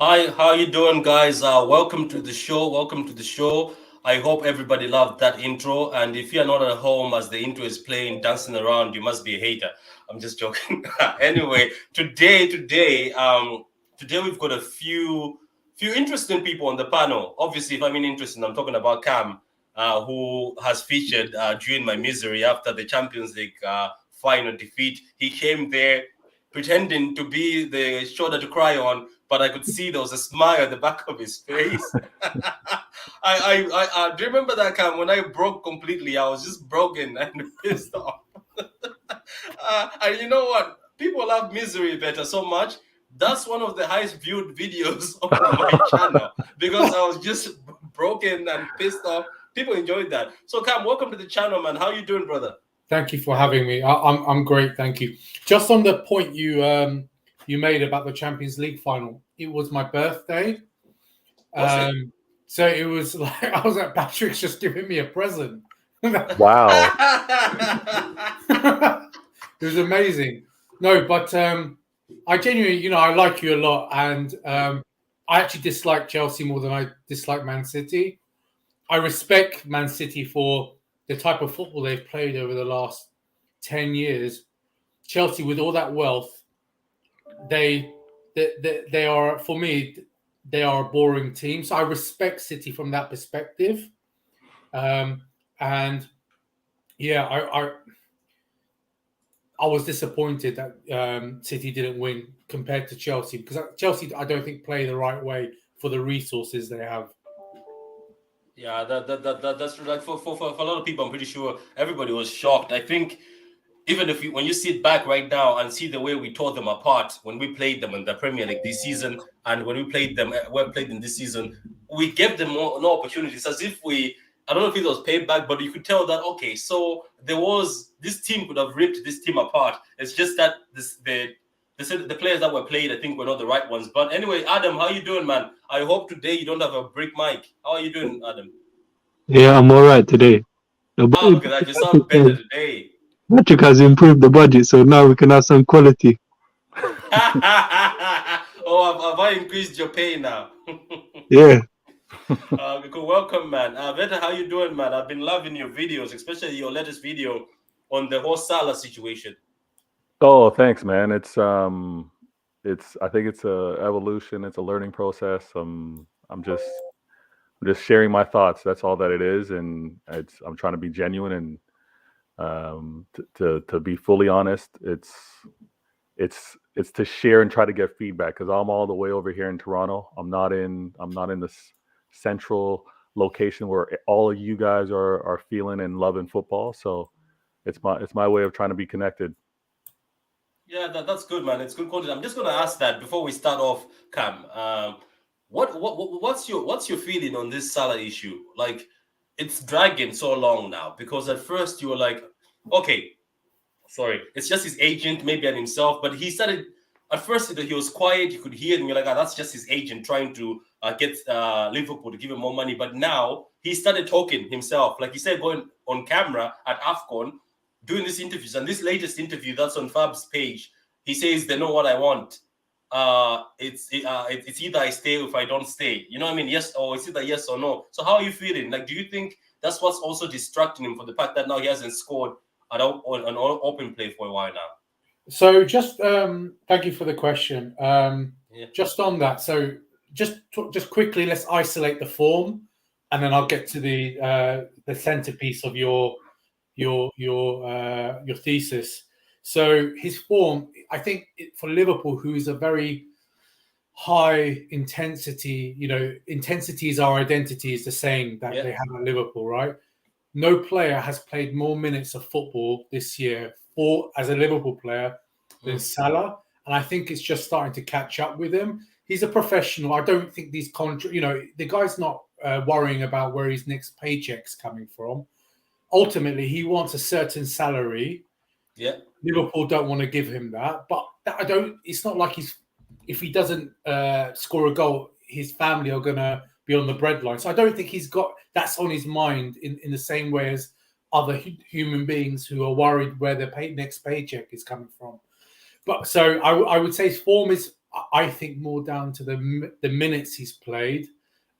Hi, how you doing, guys? Welcome to the show. I hope everybody loved that intro. And if you're not at home as the intro is playing, dancing around, you must be a hater. I'm just joking. Anyway, today we've got a few interesting people on the panel. Obviously, if I mean interesting, I'm talking about Cam, who has featured during my misery after the Champions League final defeat. He came there pretending to be the shoulder to cry on, but I could see there was a smile at the back of his face. I do you remember that, Cam, when I broke completely? I was just broken and pissed off. And you know what? People love misery better so much. That's one of the highest viewed videos on my channel because I was just broken and pissed off. People enjoyed that. So, Cam, welcome to the channel, man. How you doing, brother? Thank you for having me. I'm great, thank you. Just on the point you made about the Champions League final, it was my birthday. So it was like I was at Patrick's just giving me a present. Wow. It was amazing. No, but I genuinely, I like you a lot, and I actually dislike Chelsea more than I dislike Man City. I respect Man City for the type of football they've played over the last 10 years. Chelsea, with all that wealth, they are, for me, they are a boring team. So I respect City from that perspective. And yeah, I was disappointed that City didn't win compared to Chelsea, because Chelsea, I don't think, play the right way for the resources they have. Yeah, that's true. Like for a lot of people, I'm pretty sure everybody was shocked. I think even when you sit back right now and see the way we tore them apart when we played them in the Premier League this season, and when we played them this season, we gave them no opportunities, as if I don't know if it was payback, but you could tell that, okay, so this team could have ripped this team apart. It's just that the players that were played, I think, were not the right ones. But anyway, Adam, how you doing, man? I hope today you don't have a brick mic. How are you doing, Adam? Yeah, I'm all right today. Look at that. You sound better today. Patrick has improved the budget, so now we can have some quality. Oh, have I increased your pay now? Yeah. Cool. Welcome, man. Veta, how you doing, man? I've been loving your videos, especially your latest video on the whole Salah situation. Oh, thanks, man. I think it's a evolution. It's a learning process. I'm just sharing my thoughts. That's all that it is, and I'm trying to be genuine and to be fully honest. It's to share and try to get feedback, because I'm all the way over here in Toronto. I'm not in this central location where all of you guys are feeling and loving football. So it's my way of trying to be connected. Yeah, that's good, man. It's good content. I'm just going to ask that before we start off, Cam. What's your feeling on this Salah issue? Like, it's dragging so long now, because at first you were like, okay, sorry, it's just his agent, maybe, and himself. But he started, at first he was quiet, you could hear him, you're like, that's just his agent trying to get Liverpool to give him more money. But now he started talking himself, like he said, going on camera at AFCON, doing these interviews. And this latest interview that's on Fab's page, he says, they know what I want. It's either I stay or if I don't stay. You know what I mean? Yes, or it's either yes or no. So how are you feeling? Like, do you think that's what's also distracting him, for the fact that now he hasn't scored an open play for a while now? So just thank you for the question. Just on that, so just quickly, let's isolate the form, and then I'll get to the centerpiece of your thesis. So his form, I think, for Liverpool, who is a very high intensity, intensity is our identity, is the saying that they have at Liverpool, right? No player has played more minutes of football this year as a Liverpool player than Salah, and I think it's just starting to catch up with him. He's a professional. I don't think these the guy's not worrying about where his next paycheck's coming from. Ultimately, he wants a certain salary. Yeah, Liverpool don't want to give him that, but it's not like if he doesn't score a goal, his family are gonna be on the breadline. So I don't think he's got that's on his mind in the same way as other human beings who are worried where their next paycheck is coming from. But so I would say his form is, I think, more down to the minutes he's played,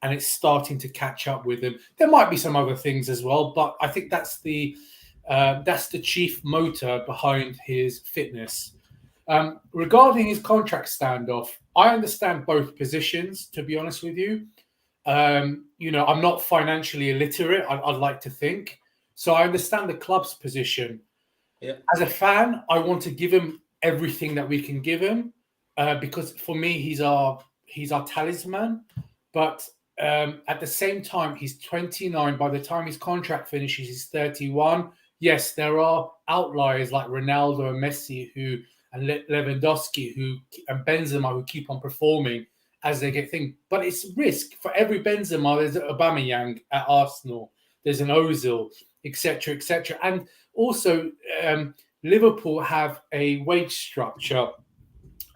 and it's starting to catch up with him. There might be some other things as well, but I think that's the chief motor behind his fitness. Regarding his contract standoff, I understand both positions, to be honest with you. I'm not financially illiterate, I'd like to think. So I understand the club's position. Yeah. As a fan, I want to give him everything that we can give him, because for me, he's our talisman. But at the same time, he's 29. By the time his contract finishes, he's 31. Yes, there are outliers like Ronaldo and Messi and Lewandowski and Benzema who keep on performing as they get things. But it's risk. For every Benzema, there's an Aubameyang at Arsenal. There's an Ozil, etc., etc. And also, Liverpool have a wage structure.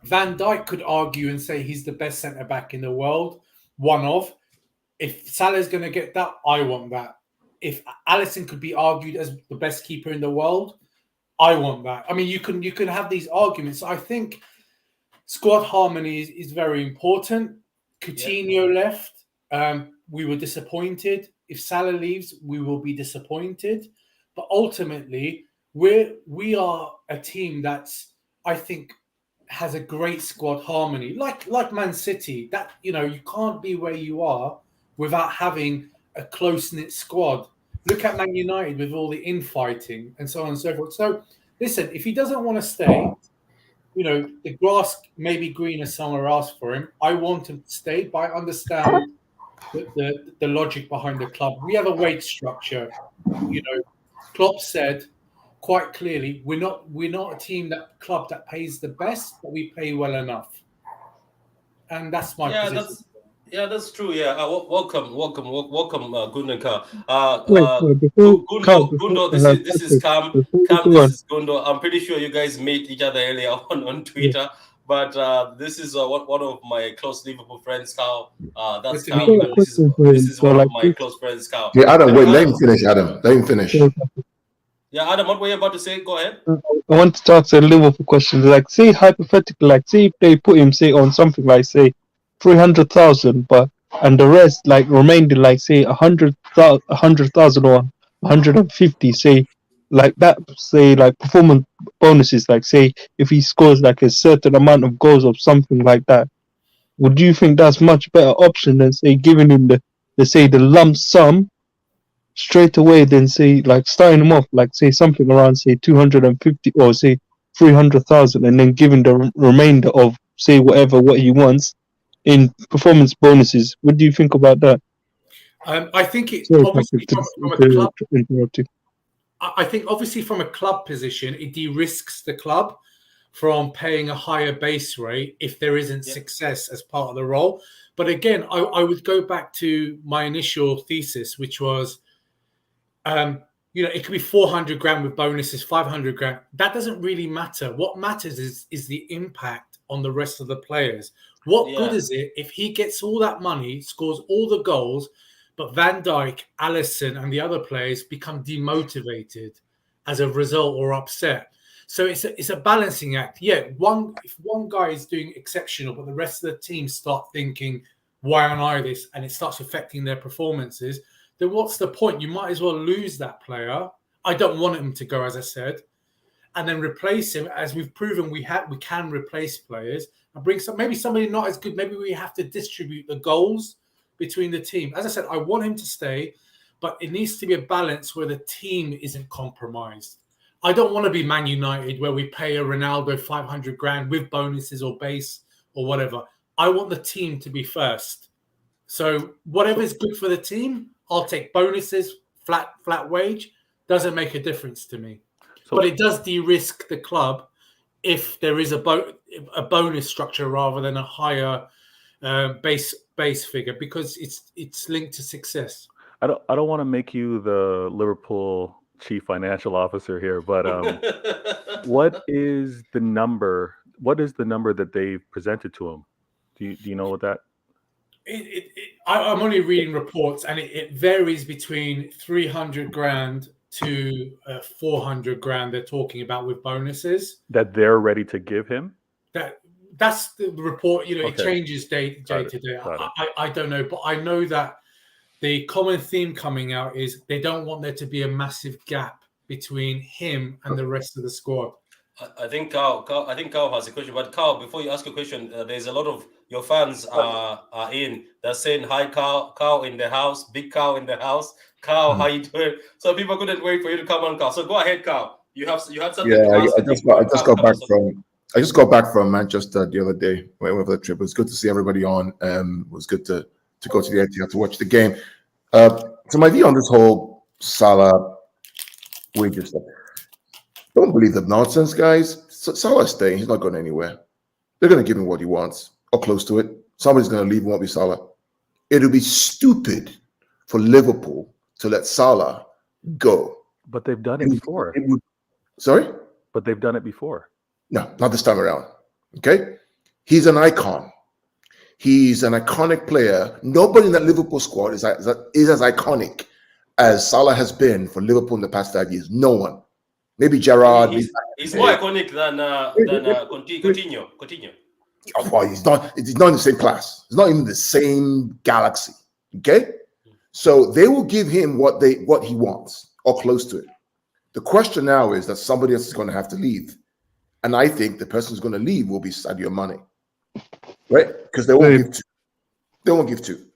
Van Dijk could argue and say he's the best centre-back in the world, one of. If Salah's going to get that, I want that. If Alisson could be argued as the best keeper in the world, I want that. I mean, you can have these arguments. I think squad harmony is very important. Coutinho left. We were disappointed. If Salah leaves, we will be disappointed. But ultimately, we are a team that's, I think, has a great squad harmony. Like Man City, that you can't be where you are without having a close-knit squad. Look at Man United with all the infighting and so on and so forth. So, listen, if he doesn't want to stay, the grass may be greener somewhere else for him. I want him to stay, but I understand the logic behind the club. We have a wage structure. Klopp said quite clearly, we're not a club that pays the best, but we pay well enough. And that's my position. That's true. Yeah, welcome, Gundogan. Gundo, this is Cam. This is Gundo. I'm pretty sure you guys met each other earlier on Twitter. Yeah. But this is one of my close Liverpool friends, Carl. That's Cam. This is one of my close friends, Carl. Yeah, Adam, wait, let him finish, Adam. Let him finish. Yeah, Adam, what were you about to say? Go ahead. I want to ask a Liverpool question. Like, say, hypothetically, like, say if they put him, say, on something like, say, 300,000, and the rest, like, remained in, like, say, 100,000 or 150, say, like that, say, like, performance bonuses, like, say, if he scores, like, a certain amount of goals or something like that, would you think that's much better option than, say, giving him the lump sum straight away than, say, like, starting him off, like, say, something around, say, 250 or, say, 300,000, and then giving the remainder of, say, what he wants in performance bonuses? What do you think about that? I think it obviously from a club. I think obviously from a club position, it de-risks the club. from paying a higher base rate if there isn't success as part of the role. But again, I would go back to my initial thesis, which was, it could be 400 grand with bonuses, 500 grand. That doesn't really matter. What matters is the impact on the rest of the players. What good is it if he gets all that money, scores all the goals, but Van Dijk, Alisson, and the other players become demotivated as a result or upset? So it's a balancing act. Yeah, if one guy is doing exceptional, but the rest of the team start thinking, why aren't I this? And it starts affecting their performances, then what's the point? You might as well lose that player. I don't want him to go, as I said, and then replace him, as we've proven we can replace players and bring maybe somebody not as good. Maybe we have to distribute the goals between the team. As I said, I want him to stay, but it needs to be a balance where the team isn't compromised. I don't want to be Man United where we pay a Ronaldo 500 grand with bonuses or base or whatever. I want the team to be first. So whatever is good for the team, I'll take bonuses, flat wage. Doesn't make a difference to me. But it does de-risk the club if there is a bonus structure rather than a higher base figure, because it's linked to success. I don't want to make you the Liverpool chief financial officer here, but what is the number? What is the number that they've presented to him? Do you know what that? I'm only reading reports, and it varies between 300 grand to 400 grand. They're talking about with bonuses that they're ready to give him. That's the report. It changes day to day. I don't know, but I know that the common theme coming out is they don't want there to be a massive gap between him and the rest of the squad. I think Carl has a question. But Carl, before you ask a question, there's a lot of your fans are in. They're saying hi, Carl. Carl in the house. Big Carl in the house. Carl, how you doing? So people couldn't wait for you to come on, Carl. So go ahead, Carl. You had something. Yeah, I just got back from Manchester the other day. Went over the trip. It was good to see everybody on. It was good to go to the Etihad to watch the game. So my view on this whole Salah wages stuff. Don't believe the nonsense, guys. Salah's staying. He's not going anywhere. They're going to give him what he wants or close to it. Somebody's going to leave. It won't be Salah. It'll be stupid for Liverpool to let Salah go. But they've done it before. Sorry? But they've done it before. No, not this time around. Okay? He's an icon. He's an iconic player. Nobody in that Liverpool squad is as iconic as Salah has been for Liverpool in the past 5 years. No one. Maybe Gerrard. He's more iconic than Coutinho. Oh, well, he's not in the same class. It's not even the same galaxy. Okay? So they will give him what he wants or close to it. The question now is that somebody else is going to have to leave. And I think the person who's going to leave will be Sadio Mane. Right? Because they won't give two. They won't give two.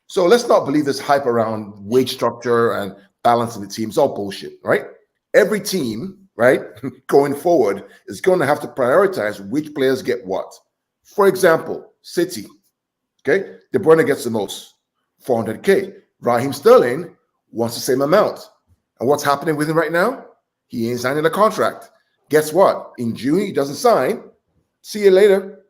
So let's not believe this hype around wage structure and balancing the team. It's all bullshit, right? Every team, right, going forward is going to have to prioritize which players get what. For example, City, okay? De Bruyne gets the most, 400K. Raheem Sterling wants the same amount. And what's happening with him right now? He ain't signing a contract. Guess what? In June, he doesn't sign. See you later.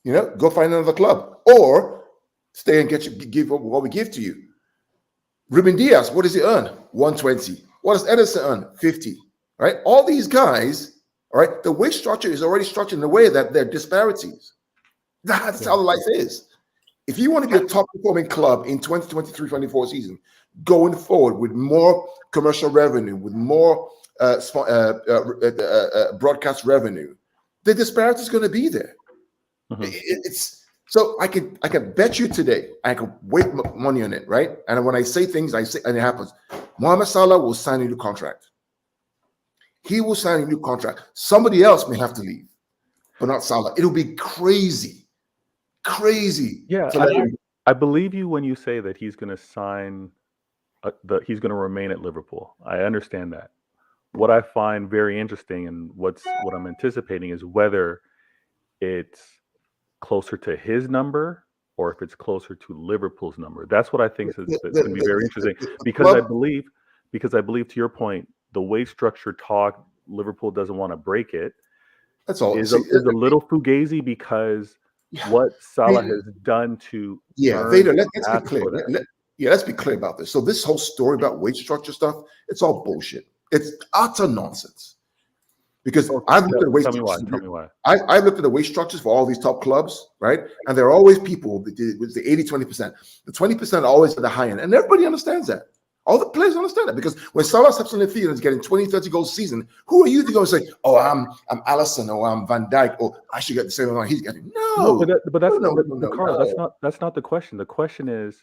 Go find another club. Or stay and give what we give to you. Ruben Diaz, what does he earn? 120. What does Edison earn? 50. Right? All these guys, all right, the wage structure is already structured in a way that there are disparities. That's how life is. If you want to be a top performing club in 2023-24 season, going forward with more commercial revenue, with more broadcast revenue, the disparity is going to be there. Mm-hmm. So I can bet you today, I can wait money on it, right? And when I say things, I say, and it happens. Mohamed Salah will sign a new contract. He will sign a new contract. Somebody else may have to leave, but not Salah. It'll be crazy. Yeah, I believe you when you say that he's going to sign, he's going to remain at Liverpool. I understand that. What I find very interesting and what I'm anticipating is whether it's closer to his number or if it's closer to Liverpool's number. That's what I think is going to be very interesting because I believe to your point, the wage structure talk, Liverpool doesn't want to break it. That's all. is a little fugazi because what Salah has done to Vader, let's be clear. Let's be clear about this. So this whole story about wage structure stuff, it's all bullshit. It's utter nonsense. Because I've looked at the wage structures. Tell me why. I've looked at the wage structures for all these top clubs, right? And there are always people with the 80-20%. The 20% are always at the high end. And everybody understands that. All the players understand that, because when Salah steps on the field and is getting 20, 30 goals a season, who are you to go and say, oh, I'm Alisson, or I'm Van Dijk, or I should get the same amount he's getting? No. That's not the question. The question is,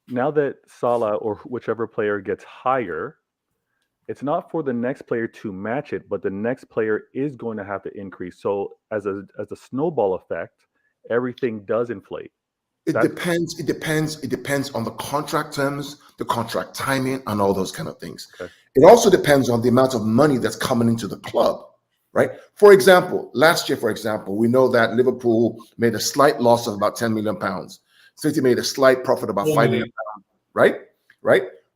now that Salah or whichever player gets higher, it's not for the next player to match it, but the next player is going to have to increase. So as a snowball effect, everything does inflate. It depends on the contract terms, the contract timing, and all those kind of things. Okay. It also depends on the amount of money that's coming into the club, right? For example, last year, we know that Liverpool made a slight loss of about £10 million. City made a slight profit of about £5 million, right?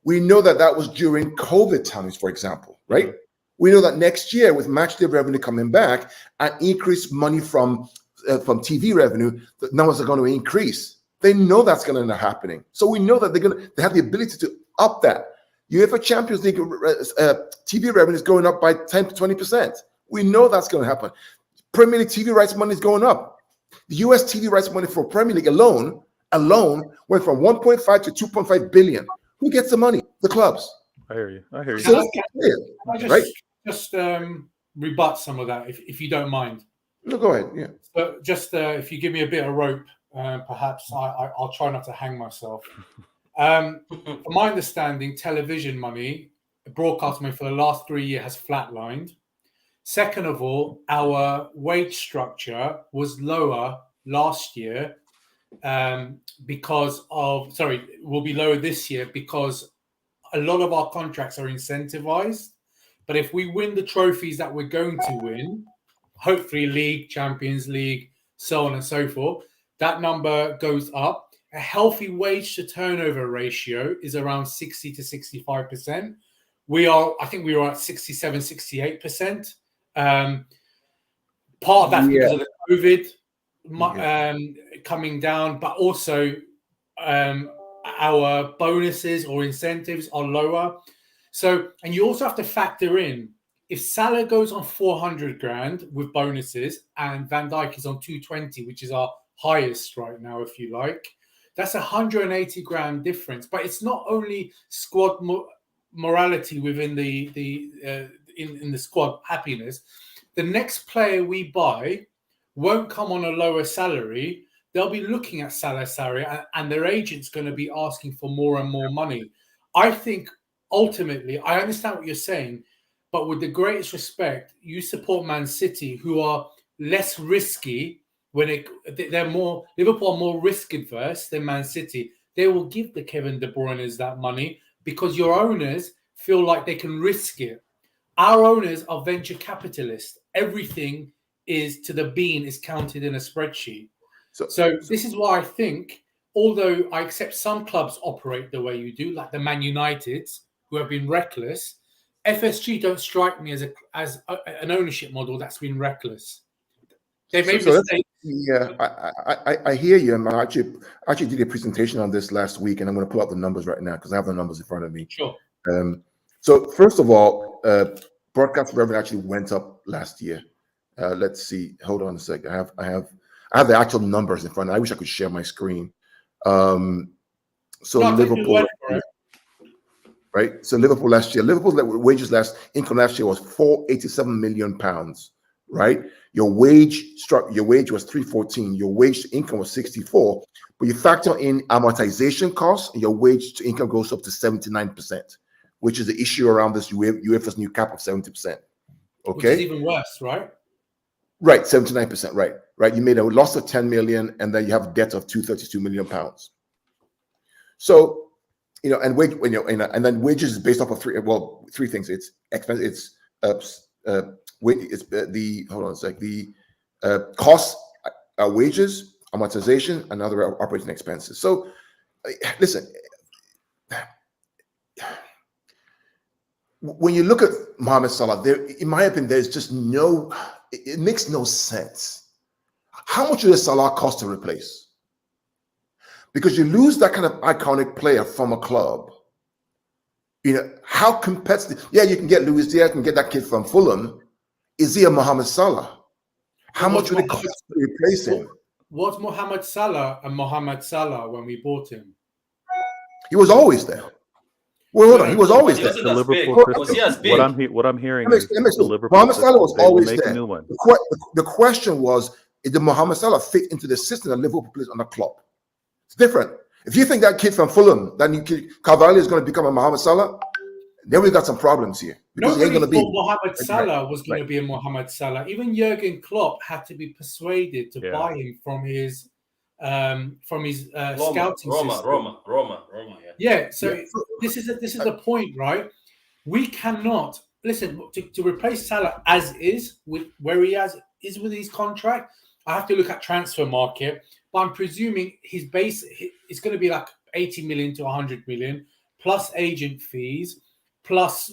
We know that was during COVID times, for example, right? Mm-hmm. We know that next year, with matchday revenue coming back and increased money from TV revenue, the numbers are going to increase. They know that's going to end up happening. So we know that they have the ability to up that. UEFA Champions League TV revenue is going up by 10 to 20%. We know that's going to happen. Premier League TV rights money is going up. The US TV rights money for Premier League alone went from 1.5 to 2.5 billion. Who gets the money? The clubs. I hear you. So just rebut some of that, if you don't mind. No, go ahead. Yeah. But just if you give me a bit of rope, perhaps I'll try not to hang myself. From my understanding, television money, broadcast money for the last 3 years has flatlined. Second of all, our wage structure was lower last year will be lower this year because a lot of our contracts are incentivized. But if we win the trophies that we're going to win, hopefully League, Champions League, so on and so forth, that number goes up. A healthy wage to turnover ratio is around 60 to 65%. I think we were at 67, 68%. Part of that's because of the COVID coming down, but also our bonuses or incentives are lower. So, and you also have to factor in, if Salah goes on 400 grand with bonuses and Van Dijk is on 220, which is our highest right now, if you like, that's 180 grand difference. But it's not only squad morality within in the squad happiness. The next player we buy won't come on a lower salary. They'll be looking at Salah's salary, and their agent's going to be asking for more and more money. I think ultimately, I understand what you're saying, but with the greatest respect, you support Man City, who are less risky they're more. Liverpool are more risk adverse than Man City. They will give the Kevin De Bruyne's that money because your owners feel like they can risk it. Our owners are venture capitalists. Everything is to the bean is counted in a spreadsheet. So this is why I think, although I accept some clubs operate the way you do, like the Man Uniteds, who have been reckless, FSG don't strike me as an ownership model that's been reckless. They made mistakes. Yeah, I hear you. And I actually did a presentation on this last week, and I'm going to pull up the numbers right now because I have the numbers in front of me. Sure. So first of all, broadcast revenue actually went up last year. Let's see. Hold on a sec. I have the actual numbers in front of me. I wish I could share my screen. Liverpool, right? So Liverpool last year, income last year was £487 million, right? Your wage was 314. Your wage to income was 64. But you factor in amortization costs, and your wage to income goes up to 79%, which is the issue around this UEFA's new cap of 70%. Okay, which is even worse, right? Right, 79%. Right. You made a loss of 10 million, and then you have a debt of 232 million pounds. So, and then wages is based off of three things. It's expense. The costs, wages, amortization, and other operating expenses. So, listen, when you look at Mohamed Salah, in my opinion, there's just no it makes no sense. How much does Salah cost to replace? Because you lose that kind of iconic player from a club. You know, how competitive? Yeah, you can get Luis Diaz, you can get that kid from Fulham. Is he a Mohamed Salah? How much would it cost to replace him? Was Mohamed Salah a Mohamed Salah when we bought him? He was always there. Well, hold on. He was always there. Wasn't The as Liverpool big. system. Was he as big? What I'm hearing That makes- is that makes the sense. Liverpool Mohamed Salah was system, they will always make there. a new one. The question was, did Mohamed Salah fit into the system that Liverpool plays on the club? It's different. If you think that kid from Fulham, that new kid, Carvalho, is going to become a Mohamed Salah, then we got some problems here. Because he ain't Nobody going to be. thought Mohamed Salah was going to be a Mohamed Salah. Even Jurgen Klopp had to be persuaded to buy him from his scouting system. Roma. Yeah. So this is the point, right? We cannot listen to replace Salah as is with where he is with his contract. I have to look at transfer market, but I'm presuming his base is going to be like 80 million to 100 million plus agent fees plus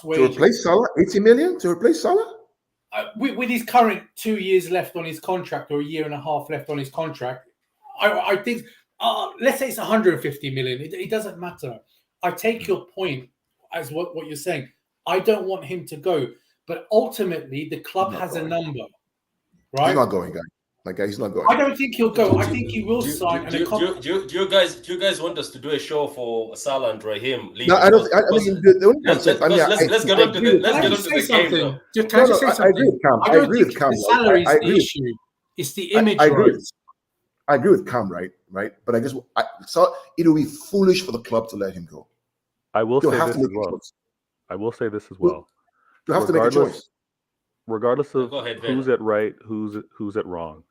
wages. To replace Salah, 80 million to replace Salah? With his current 2 years left on his contract or a year and a half left on his contract, I think, let's say it's 150 million. It doesn't matter. I take your point as what you're saying. I don't want him to go, but ultimately the club has a number, right? He's not going, guys. Like, he's not going. I don't think he'll go. I think he will sign. Do you guys want us to do a show for Salah and Raheem? No, I don't. I mean, the only concept. Let's get on to the game. Though. Can I just say something? I agree with Cam. I don't think the salary is the issue. It's the image. I agree with Cam, right? But I guess it will be foolish for the club to let him go. I will say They'll this as well. I will say this as well. You have to make a choice. Regardless of who's at right, who's at wrong.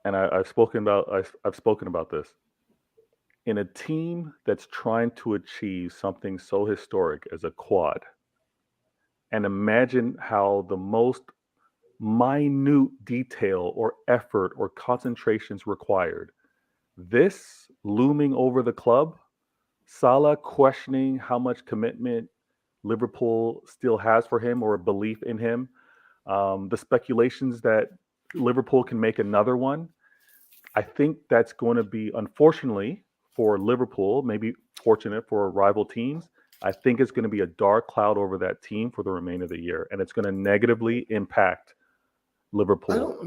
And I've spoken about this. In a team that's trying to achieve something so historic as a quad, and imagine how the most minute detail or effort or concentrations required, this looming over the club, Salah questioning how much commitment Liverpool still has for him or a belief in him, the speculations that Liverpool can make another one. I think that's going to be, unfortunately for Liverpool, maybe fortunate for rival teams, I think it's going to be a dark cloud over that team for the remainder of the year, and it's going to negatively impact Liverpool.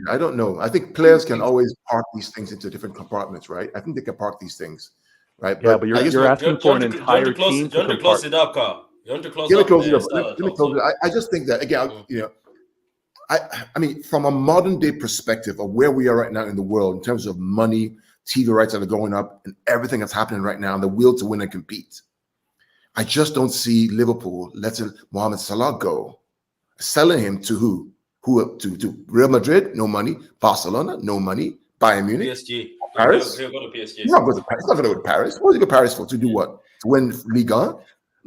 I don't know. I think players can always park these things into different compartments, right? I think they can park these things, right? Yeah, but you're asking for an entire team to close it up, Carl. You want to close Let me up? close it up. Let me close it. I just think that, again, I mean, from a modern day perspective of where we are right now in the world in terms of money, TV rights that are going up, and everything that's happening right now, and the will to win and compete, I just don't see Liverpool letting Mohamed Salah go, selling him to who? To Real Madrid, no money. Barcelona, no money. Bayern Munich, PSG, Paris. He'll go to PSG. He's not going to Paris. He's not going to go to Paris. What is he go to Paris for? To do what? To win Ligue 1?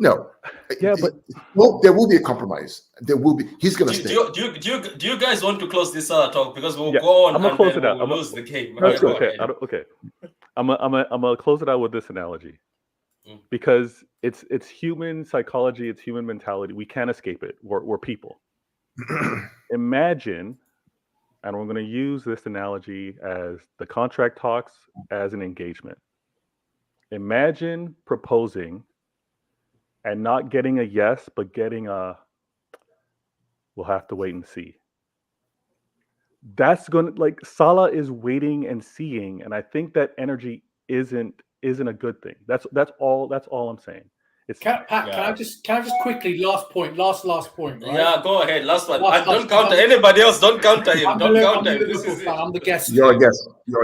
No. Yeah, but there will be a compromise. There will be. He's going to stay. Do you guys want to close this talk, because we'll go on? I'm gonna close it out. We'll lose the game. Okay. I'm gonna close it out with this analogy, because it's human psychology, it's human mentality. We can't escape it. We're people. Imagine, and we're going to use this analogy as the contract talks as an engagement. Imagine proposing and not getting a yes, but getting a, we'll have to wait and see. That's going to, like, Salah is waiting and seeing, and I think that energy isn't a good thing. That's all I'm saying. Can I just quickly last point, right? Yeah, go ahead. Last one. Don't counter anybody else. Don't counter him. Don't counter him. I'm the guest. You're a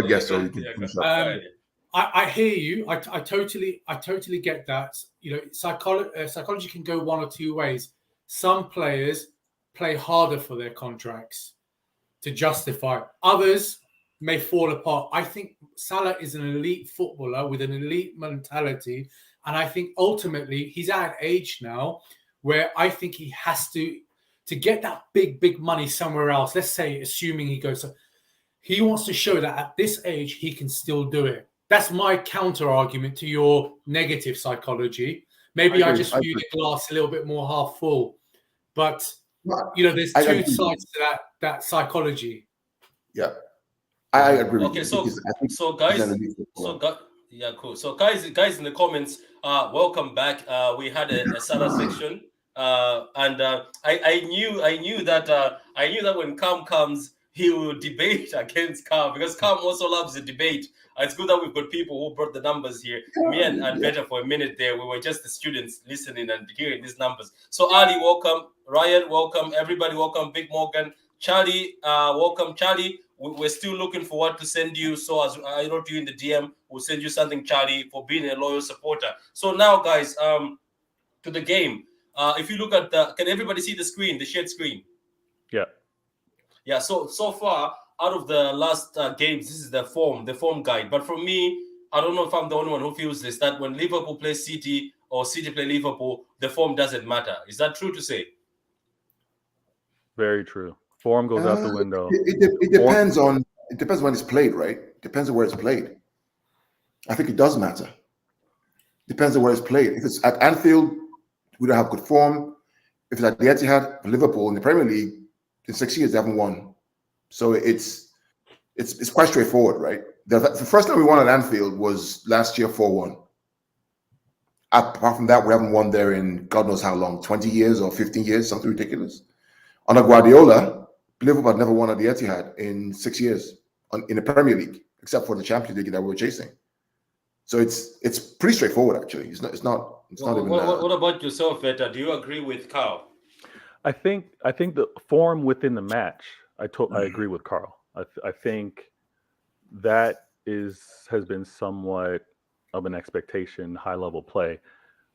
guest. So you can finish up. I hear you. I totally get that. You know, psychology can go one or two ways. Some players play harder for their contracts to justify. Others may fall apart. I think Salah is an elite footballer with an elite mentality. And I think ultimately he's at an age now where I think he has to get that big money somewhere else. Let's say, assuming he goes, he wants to show that at this age he can still do it. That's my counter argument to your negative psychology. Maybe I just view the glass a little bit more half full. But you know, there's I two agree. sides to that psychology. Yeah, I agree with Okay, you. so because I think so he's guys, an elite so footballer. yeah, cool. So guys in the comments, welcome back. We had a Salah section, and I knew that when Cam comes, he will debate against Cam because Cam also loves the debate. It's good that we've got people who brought the numbers here. Me and Better for a minute there, we were just the students listening and hearing these numbers. So Ali, welcome. Ryan, welcome. Everybody, welcome. Big Morgan, Charlie, welcome. Charlie, we're still looking for what to send you. So as I wrote you in the DM, we'll send you something, Charlie, for being a loyal supporter. So now, guys, to the game. If you look at can everybody see the screen, the shared screen? Yeah. Yeah. So far, out of the last games, this is the form guide. But for me, I don't know if I'm the only one who feels this, that when Liverpool plays City or City play Liverpool, the form doesn't matter. Is that true to say? Very true. Form goes out the window. It depends on when it's played, right? Depends on where it's played. I think it does matter. Depends on where it's played. If it's at Anfield, we don't have good form. If it's at the Etihad, Liverpool in the Premier League, in 6 years they haven't won. So it's quite straightforward, right? The first time we won at Anfield was last year 4-1. Apart from that, we haven't won there in God knows how long, 20 years or 15 years, something ridiculous. Under Guardiola, Liverpool had never won at the Etihad in 6 years in the Premier League, except for the Champions League that we were chasing. So it's pretty straightforward, actually. It's not even. What about yourself, Veta? Do you agree with Carl? I think the form within the match. I agree with Carl. I think that has been somewhat of an expectation, high level play.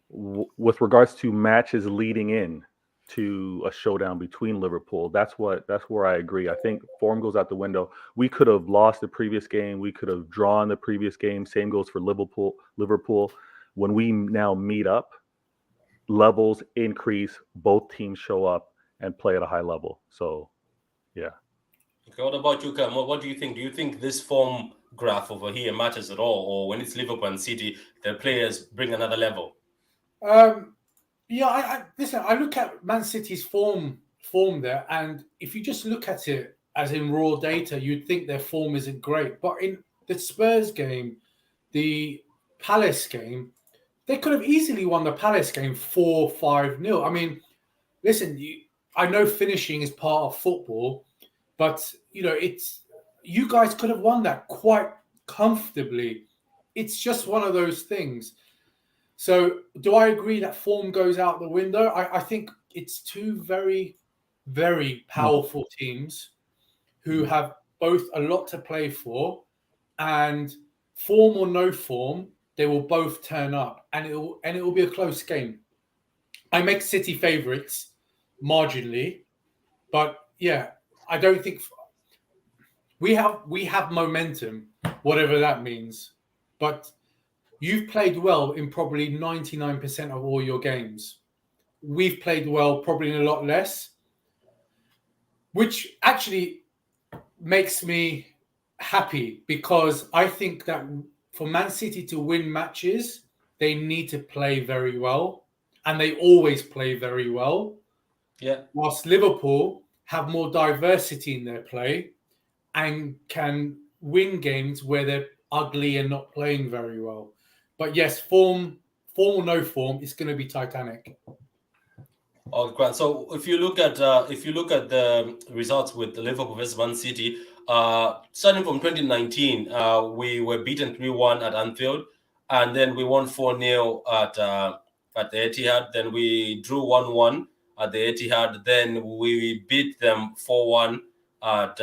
With regards to matches leading in to a showdown between Liverpool, that's where I agree. I think form goes out the window. We could have lost the previous game. We could have drawn the previous game. Same goes for Liverpool. When we now meet up, levels increase. Both teams show up and play at a high level. So, yeah. Okay, what about you, Cam? What do you think? Do you think this form graph over here matters at all, or when it's Liverpool and City, the players bring another level? Yeah, listen. I look at Man City's form there, and if you just look at it as in raw data, you'd think their form isn't great. But in the Spurs game, the Palace game, they could have easily won the Palace game 4-5-0. I mean, listen, I know finishing is part of football, but you know, you guys could have won that quite comfortably. It's just one of those things. So do I agree that form goes out the window? I think it's two very, very powerful teams who have both a lot to play for, and form or no form, they will both turn up, and it will be a close game. I make City favourites marginally, but yeah, I don't think we have momentum, whatever that means. But you've played well in probably 99% of all your games. We've played well probably in a lot less, which actually makes me happy, because I think that for Man City to win matches, they need to play very well, and they always play very well. Yeah. Whilst Liverpool have more diversity in their play and can win games where they're ugly and not playing very well. But yes, form or no form, it's going to be Titanic. Oh, Grant. So if you look at the results with the Liverpool versus Man City, starting from 2019, we were beaten 3-1 at Anfield, and then we won 4-0 at the Etihad. Then we drew 1-1 at the Etihad. Then we beat them 4-1 at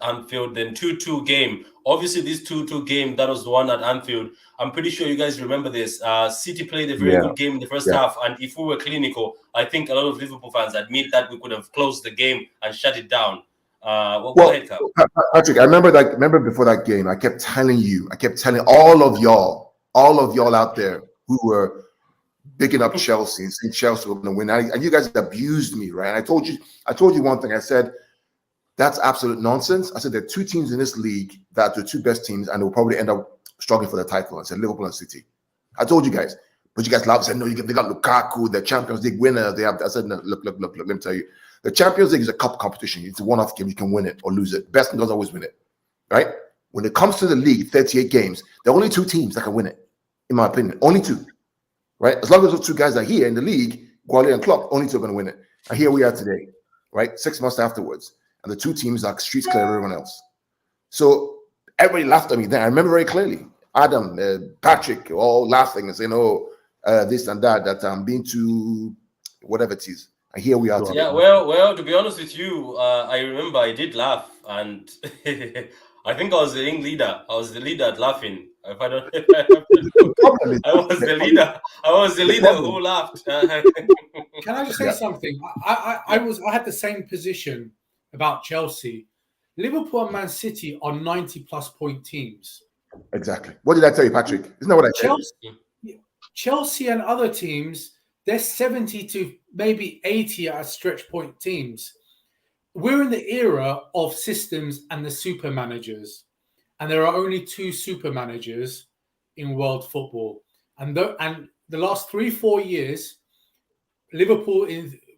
Anfield. Then 2-2 game. Obviously, this 2-2 game, that was the one at Anfield. I'm pretty sure you guys remember this. City played a very good game in the first half, and if we were clinical, I think a lot of Liverpool fans admit that we could have closed the game and shut it down. Go ahead, Carl. Patrick, I remember before that game, I kept telling all of y'all out there who were picking up Chelsea and saying Chelsea were going to win, and you guys abused me, right? And I told you one thing. I said, that's absolute nonsense. I said there are two teams in this league that are the two best teams, and they'll probably end up struggling for the title. I said Liverpool and City. I told you guys. But you guys laugh and say, no, they got Lukaku, they're Champions League winners. They have. I said, no, look, let me tell you. The Champions League is a cup competition. It's a one-off game. You can win it or lose it. Best doesn't always win it, right? When it comes to the league, 38 games, there are only 2 teams that can win it, in my opinion. Only 2, right? As long as those 2 guys are here in the league, Guardiola and Klopp, only 2 are going to win it. And here we are today, right? 6 months afterwards. And the 2 teams are streets clear of everyone else. So everybody laughed at me then. I remember very clearly. Adam, Patrick, all laughing and saying, oh, this and that I'm being too whatever it is. And here we are today. Yeah, well, to be honest with you, I remember I did laugh, and I think I was the ringleader. I was the leader at laughing. If I don't, I was the leader. I was the leader who laughed. Can I just say something? I had the same position about Chelsea. Liverpool and Man City are 90+ point teams. Exactly. What did I tell you, Patrick? Isn't that what I said? Chelsea and other teams, they're 70 to maybe 80 at stretch point teams. We're in the era of systems and the super managers, and there are only 2 super managers in world football. And the last 3-4 years, Liverpool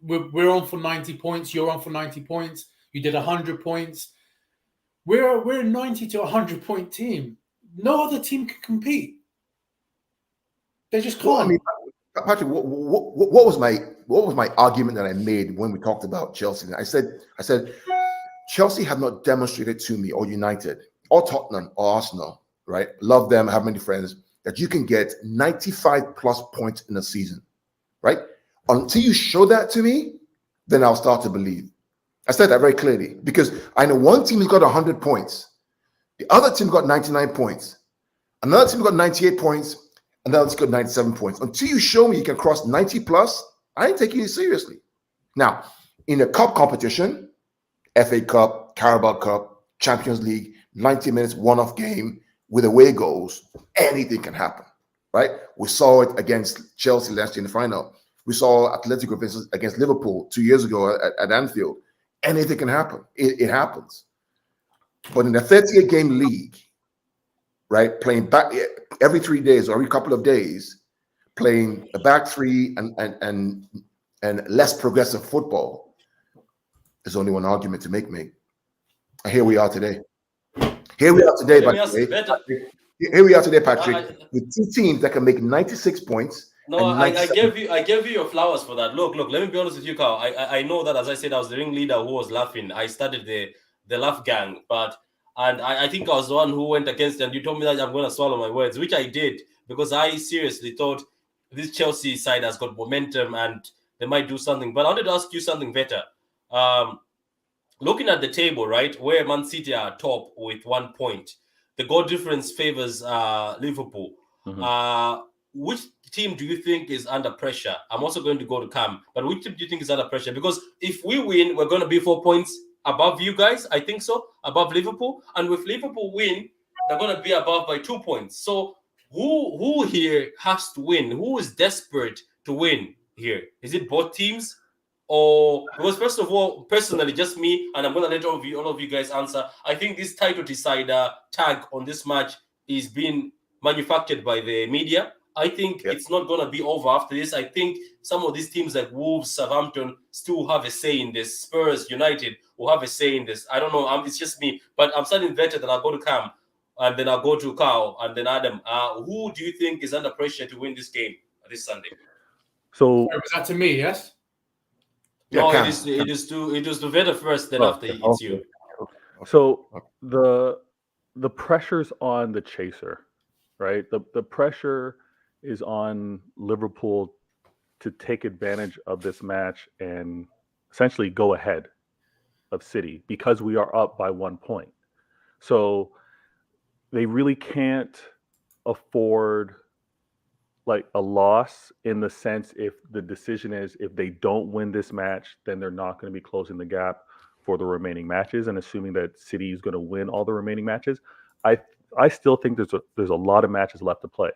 we're on for 90 points. You're on for 90 points. You did 100 points. We're a 90 to 100 point team. No other team can compete. They just can't. Well, I mean, Patrick, what was my argument that I made when we talked about Chelsea? I said Chelsea have not demonstrated to me, or United, or Tottenham, or Arsenal, right? Love them, have many friends, that you can get 95+ points in a season, right? Until you show that to me, then I'll start to believe. I said that very clearly because I know one team has got 100 points, the other team got 99 points, another team got 98 points. And now it's got 97 points. Until you show me you can cross 90+, I ain't taking you seriously. Now, in a cup competition, FA Cup, Carabao Cup, Champions League, 90 minutes, one-off game with away goals, anything can happen, right? We saw it against Chelsea last year in the final. We saw Atletico against Liverpool 2 years ago at Anfield. Anything can happen. It happens. But in a 38-game league, right, playing back every 3 days or every couple of days, playing a back 3 and less progressive football, there's only one argument to make, mate. And here we are today. Here we are today, Patrick, with 2 teams that can make 96 points. No, I gave you your flowers for that. Look, let me be honest with you, Carl. I know that, as I said, I was the ringleader who was laughing. I started the laugh gang, and I think I was the one who went against it, and you told me that I'm going to swallow my words, which I did, because I seriously thought this Chelsea side has got momentum and they might do something. But I wanted to ask you something better. Looking at the table, right, where Man City are top with 1 point, the goal difference favors Liverpool. Mm-hmm. Which team do you think is under pressure? I'm also going to go to Cam, but which team do you think is under pressure? Because if we win, we're going to be 4 points above you guys, I think so, above Liverpool. And with Liverpool win, they're going to be above by 2 points. So who here has to win? Who is desperate to win here? Is it both teams? Or because first of all, personally, just me, and I'm going to let all of you guys answer. I think this title decider tag on this match is being manufactured by the media. I think it's not going to be over after this. I think some of these teams like Wolves, Southampton still have a say in this. Spurs, United will have a say in this. I don't know. It's just me. But I'm starting better than I'll go to Cam, and then I'll go to Carl, and then Adam. Who do you think is under pressure to win this game this Sunday? So was that to me, yes? No, it is to Vader first, then after it's you. So the pressure's on the chaser, right? The pressure is on Liverpool to take advantage of this match and essentially go ahead of City because we are up by 1 point. So they really can't afford like a loss in the sense if the decision is if they don't win this match, then they're not going to be closing the gap for the remaining matches. And assuming that City is going to win all the remaining matches, I still think there's a lot of matches left to play.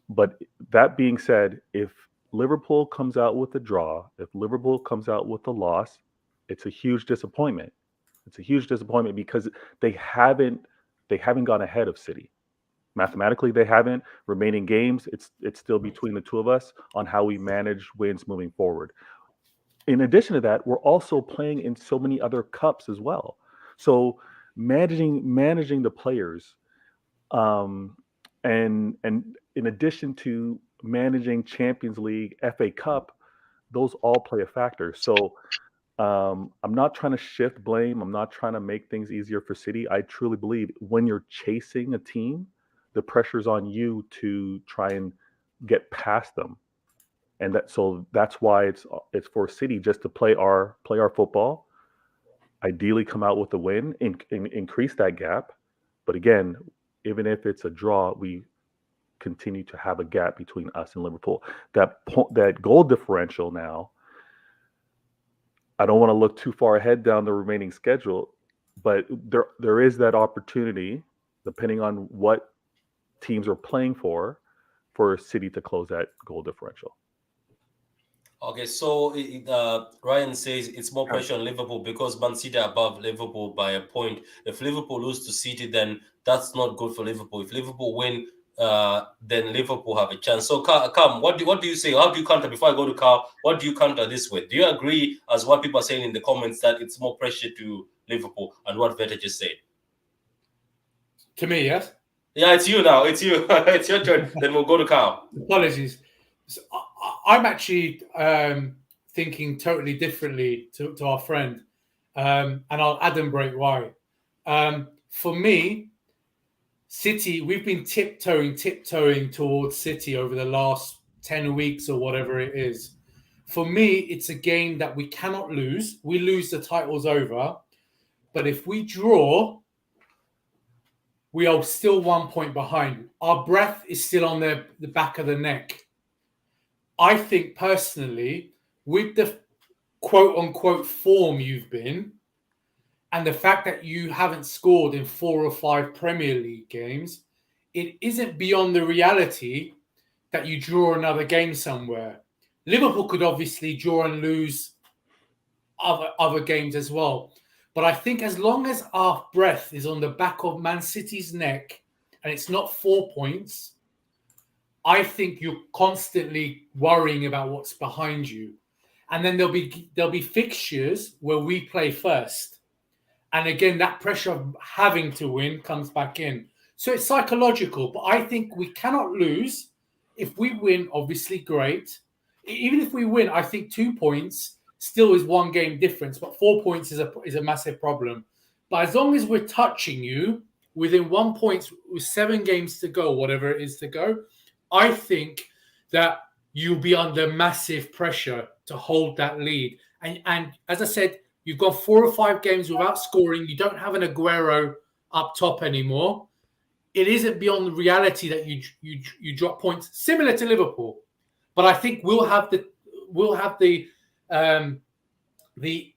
But that being said, if Liverpool comes out with a draw, if Liverpool comes out with a loss, it's a huge disappointment. It's a huge disappointment because they haven't gone ahead of City. Mathematically, they haven't. Remaining games, it's still between the two of us on how we manage wins moving forward. In addition to that, we're also playing in so many other cups as well. So managing the players, and in addition to managing Champions League, FA Cup, those all play a factor. So I'm not trying to shift blame. I'm not trying to make things easier for City. I truly believe when you're chasing a team, the pressure's on you to try and get past them. And that's why it's for City just to play our football, ideally come out with a win, increase that gap. But again, even if it's a draw, we continue to have a gap between us and Liverpool. That goal differential now, I don't want to look too far ahead down the remaining schedule, but there is that opportunity, depending on what teams are playing for City to close that goal differential. Okay, so Ryan says it's more pressure on Liverpool because Man City are above Liverpool by a point. If Liverpool lose to City, then that's not good for Liverpool. If Liverpool win, then Liverpool have a chance. So, Cam, what do you say? How do you counter, before I go to Carl, what do you counter this with? Do you agree, as what people are saying in the comments, that it's more pressure to Liverpool and what Vator just said? To me, yes? Yeah, it's you now. It's you. It's your turn. Then we'll go to Carl. Apologies. So I'm actually thinking totally differently to our friend, and I'll adumbrate why. For me, City, we've been tiptoeing towards City over the last 10 weeks or whatever it is. For me, it's a game that we cannot lose. We lose, the title's over. But if we draw, we are still 1 point behind. Our breath is still on the back of the neck. I think personally, with the quote-unquote form you've been, and the fact that you haven't scored in 4 or 5 Premier League games, it isn't beyond the reality that you draw another game somewhere. Liverpool could obviously draw and lose other games as well. But I think as long as our breath is on the back of Man City's neck and it's not 4 points, I think you're constantly worrying about what's behind you. And then there'll be fixtures where we play first. And again, that pressure of having to win comes back in. So it's psychological, but I think we cannot lose. If we win, obviously great. Even if we win, I think 2 points still is 1 game difference, but 4 points is a massive problem. But as long as we're touching you within 1 point with 7 games to go, whatever it is to go, I think that you'll be under massive pressure to hold that lead. And as I said, you've got 4 or 5 games without scoring. You don't have an Aguero up top anymore. It isn't beyond the reality that you drop points, similar to Liverpool. But I think we'll have the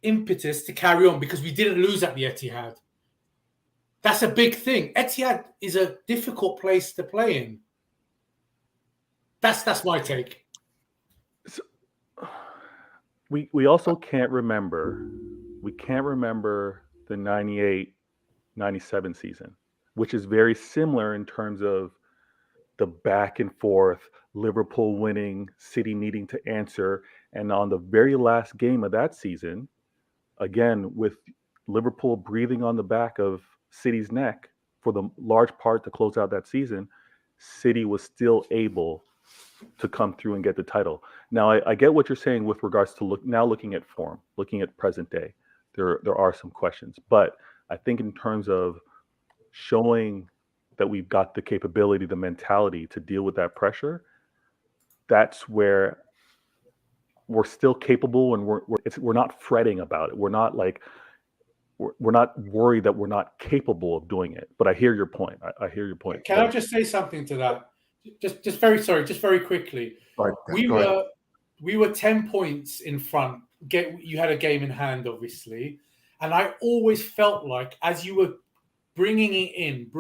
impetus to carry on because we didn't lose at the Etihad. That's a big thing. Etihad is a difficult place to play in. That's my take. So, we also can't remember the 98-97 season, which is very similar in terms of the back and forth, Liverpool winning, City needing to answer. And on the very last game of that season, again, with Liverpool breathing on the back of City's neck for the large part to close out that season, City was still able to come through and get the title. Now, I get what you're saying with regards to looking at form, looking at present day. There are some questions, but I think in terms of showing that we've got the capability, the mentality to deal with that pressure, that's where we're still capable, and we're not fretting about it. We're not worried that we're not capable of doing it. But I hear your point. I hear your point. Can I just say something to that? Just very quickly. Right, We were 10 points in front. You had a game in hand, obviously, and I always felt like as you were bringing it in,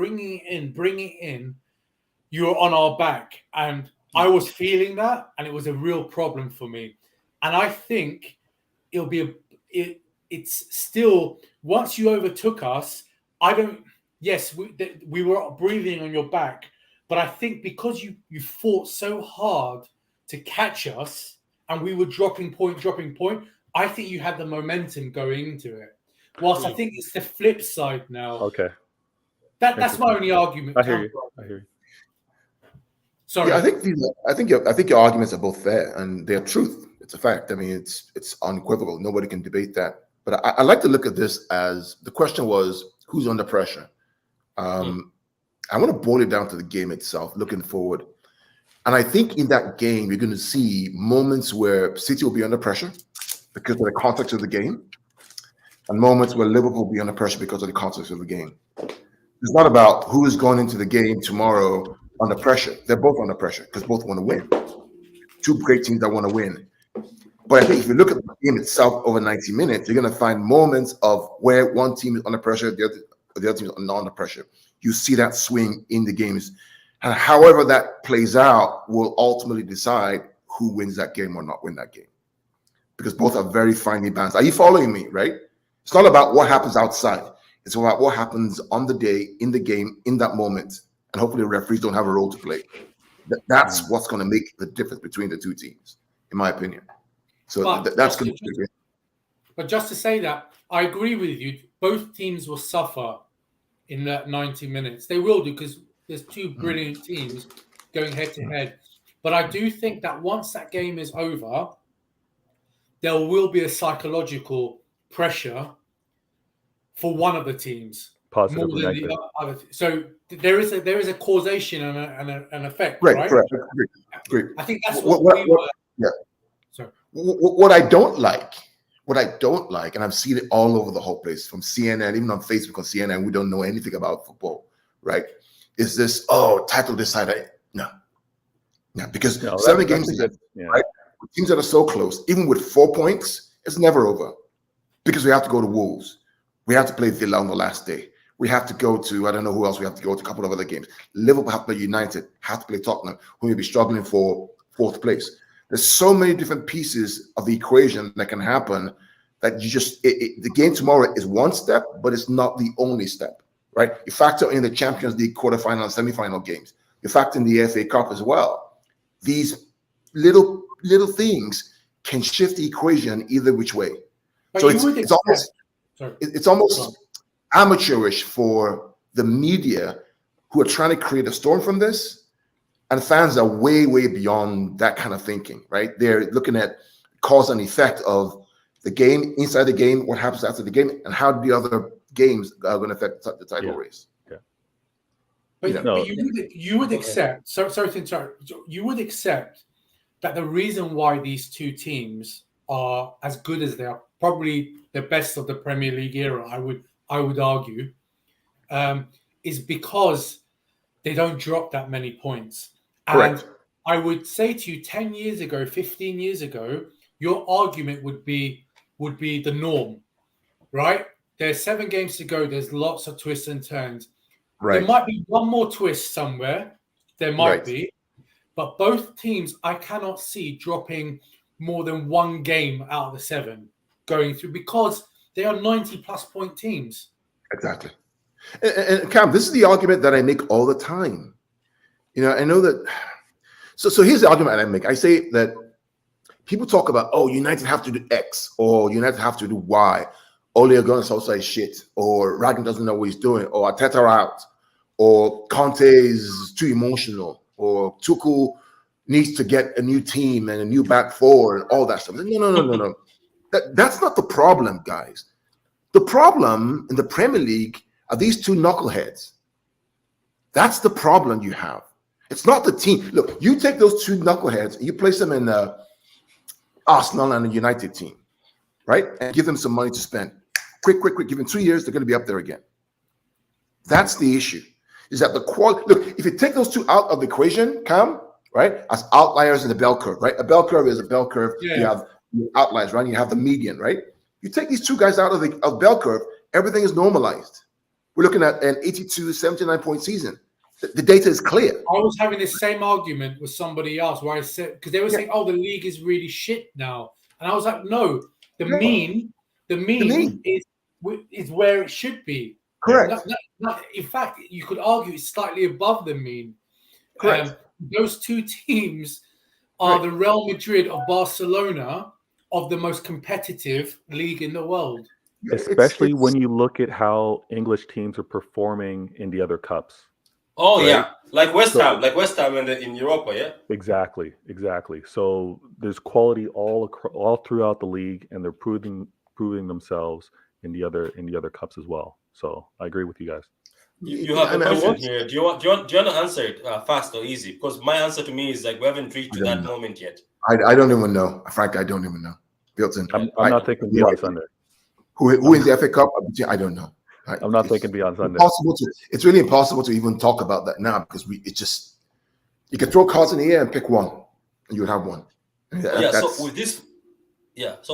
you were on our back, and I was feeling that, and it was a real problem for me. And I think it's still, once you overtook us, we were breathing on your back, But I think because you fought so hard to catch us and we were dropping point, I think you had the momentum going into it. Whilst I think it's the flip side now. Okay. That's my only argument. I hear you. Sorry. Yeah, I think your arguments are both fair and they're truth. It's a fact. I mean, it's unequivocal. Nobody can debate that. But I like to look at this as the question was, who's under pressure? I want to boil it down to the game itself, looking forward. And I think in that game, you're going to see moments where City will be under pressure because of the context of the game, and moments where Liverpool will be under pressure because of the context of the game. It's not about who is going into the game tomorrow under pressure. They're both under pressure because both want to win. Two great teams that want to win. But I think if you look at the game itself over 90 minutes, you're going to find moments of where one team is under pressure, the other team is not under pressure. You see that swing in the games. And however that plays out will ultimately decide who wins that game or not win that game. Because both are very finely balanced. Are you following me, right? It's not about what happens outside. It's about what happens on the day, in the game, in that moment. And hopefully the referees don't have a role to play. That's what's going to make the difference between the two teams, in my opinion. So that's going to be. But just to say that, I agree with you. Both teams will suffer in that 90 minutes. They will do because there's two brilliant teams going head to head. But I do think that once that game is over, there will be a psychological pressure for one of the teams. Positive more or than negative. the other. So there is a causation and an effect, Right, right? correct. Great. I think that's what I don't like, and I've seen it all over the whole place, from CNN, even on Facebook on CNN, we don't know anything about football, right? Is this, title decider? No, because 7 games, right? Teams that are so close, even with 4 points, it's never over because we have to go to Wolves. We have to play Villa on the last day. We have to go to, I don't know who else we have to go to, a couple of other games. Liverpool have to play United, have to play Tottenham, who may be struggling for 4th place. There's so many different pieces of the equation that can happen that you just, the game tomorrow is one step, but it's not the only step, right? You factor in the Champions League quarterfinal and semifinal games. You factor in the FA Cup as well. These little things can shift the equation either which way. But so it's almost amateurish for the media who are trying to create a storm from this. And fans are way, way beyond that kind of thinking, right? They're looking at cause and effect of the game, inside the game, what happens after the game, and how the other games are going to affect the title race. Yeah. But you would accept, sorry to interrupt, you would accept that the reason why these two teams are as good as they are, probably the best of the Premier League era, I would argue, is because they don't drop that many points. Correct. And I would say to you 10 years ago, 15 years ago, your argument would be the norm, right? There's 7 games to go. There's lots of twists and turns. Right. There might be one more twist somewhere. There might be. But both teams, I cannot see dropping more than 1 game out of the 7 going through because they are 90-plus point teams. Exactly. And Cam, this is the argument that I make all the time. I know that. So here's the argument I make. I say that people talk about, United have to do X, or United have to do Y. Ole Gunnar Solskjaer shit, or Ragnar doesn't know what he's doing, or Arteta out, or Conte is too emotional, or Tuchel needs to get a new team and a new back four and all that stuff. No. That's not the problem, guys. The problem in the Premier League are these two knuckleheads. That's the problem you have. It's not the team. Look, you take those two knuckleheads and you place them in Arsenal and the United team, right? And give them some money to spend. Quick. Give them 2 years, they're going to be up there again. That's the issue. Is that the quality? Look, if you take those two out of the equation, Cam, right, as outliers in the bell curve, right? A bell curve is a bell curve. Yeah. You have outliers, right? You have the median, right? You take these two guys out of the bell curve, everything is normalized. We're looking at an 82, 79-point season. The data is clear. I was having the same argument with somebody else where I said, because they were saying, the league is really shit now. And I was like, no, the mean is where it should be. Correct. In fact, you could argue it's slightly above the mean. Correct. Those two teams are the Real Madrid of Barcelona of the most competitive league in the world. Especially when you look at how English teams are performing in the other cups. Oh right? yeah, like West Ham in Europa, yeah. Exactly. So there's quality all throughout the league, and they're proving themselves in the other cups as well. So I agree with you guys. You have a question here. Do you want to answer it fast or easy? Because my answer to me is like we haven't reached to that moment yet. I don't even know. Frankly, I don't even know. Built-in. I'm not thinking beyond Sunday. Who wins the FA Cup? I don't know. I'm not thinking beyond Sunday. It's really impossible to even talk about that now because you can throw cards in the air and pick one, and you would have one. So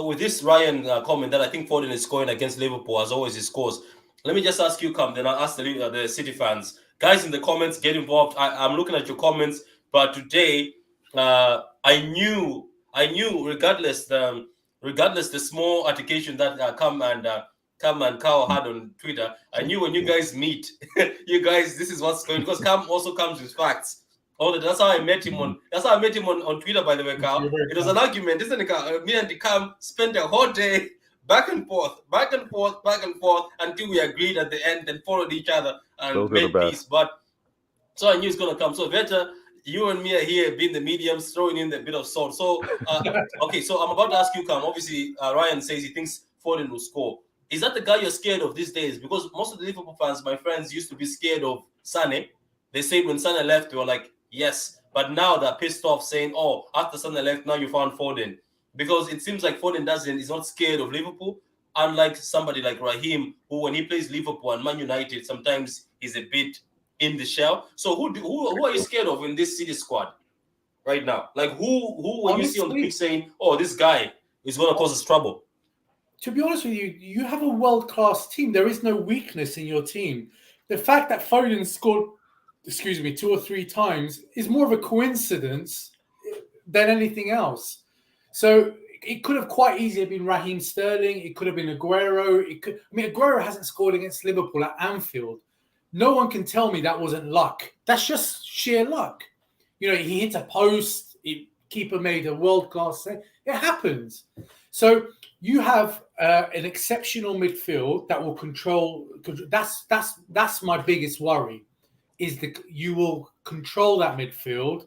with this Ryan comment that I think Foden is scoring against Liverpool as always he scores. Let me just ask you, then I'll ask the City fans. Guys in the comments, get involved. I'm looking at your comments, but today I knew regardless the small altercation that Cam and Kao had on Twitter, I knew when you guys meet, you guys, this is what's going, because Cam also comes with facts. That's how I met him on Twitter, by the way, Carl. It was an argument, isn't it, Carl? Me and Cam spent a whole day back and forth until we agreed at the end and followed each other and made peace. But so I knew it's gonna come. So Veta, you and me are here being the mediums, throwing in a bit of salt. So okay, so I'm about to ask you, Cam. Obviously, Ryan says he thinks Foden will score. Is that the guy you're scared of these days? Because most of the Liverpool fans, my friends, used to be scared of Sané. They said when Sané left, they were like, yes. But now they're pissed off saying, oh, after Sané left, now you found Foden. Because it seems like Foden is not scared of Liverpool, unlike somebody like Raheem, who when he plays Liverpool and Man United, sometimes he's a bit in the shell. So who are you scared of in this City squad right now? Like who when you see on the pitch saying, oh, this guy is going to cause us trouble? To be honest with you, you have a world-class team. There is no weakness in your team. The fact that Foden scored, 2 or 3 times is more of a coincidence than anything else. So it could have quite easily been Raheem Sterling. It could have been Aguero. Aguero hasn't scored against Liverpool at Anfield. No one can tell me that wasn't luck. That's just sheer luck. He hit a post. Keeper made a world-class save. It happens. So you have an exceptional midfield that will control. That's my biggest worry. Is that you will control that midfield,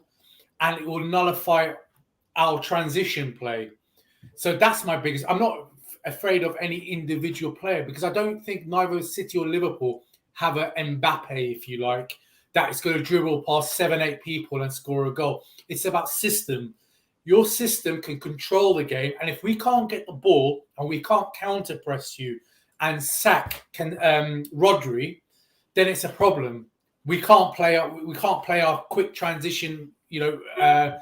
and it will nullify our transition play. So that's my biggest. I'm not afraid of any individual player because I don't think neither City or Liverpool have an Mbappe, if you like, that is going to dribble past 7-8 people and score a goal. It's about system. Your system can control the game, and if we can't get the ball and we can't counter press you and sack Rodri, then it's a problem. We can't play our quick transition, attack.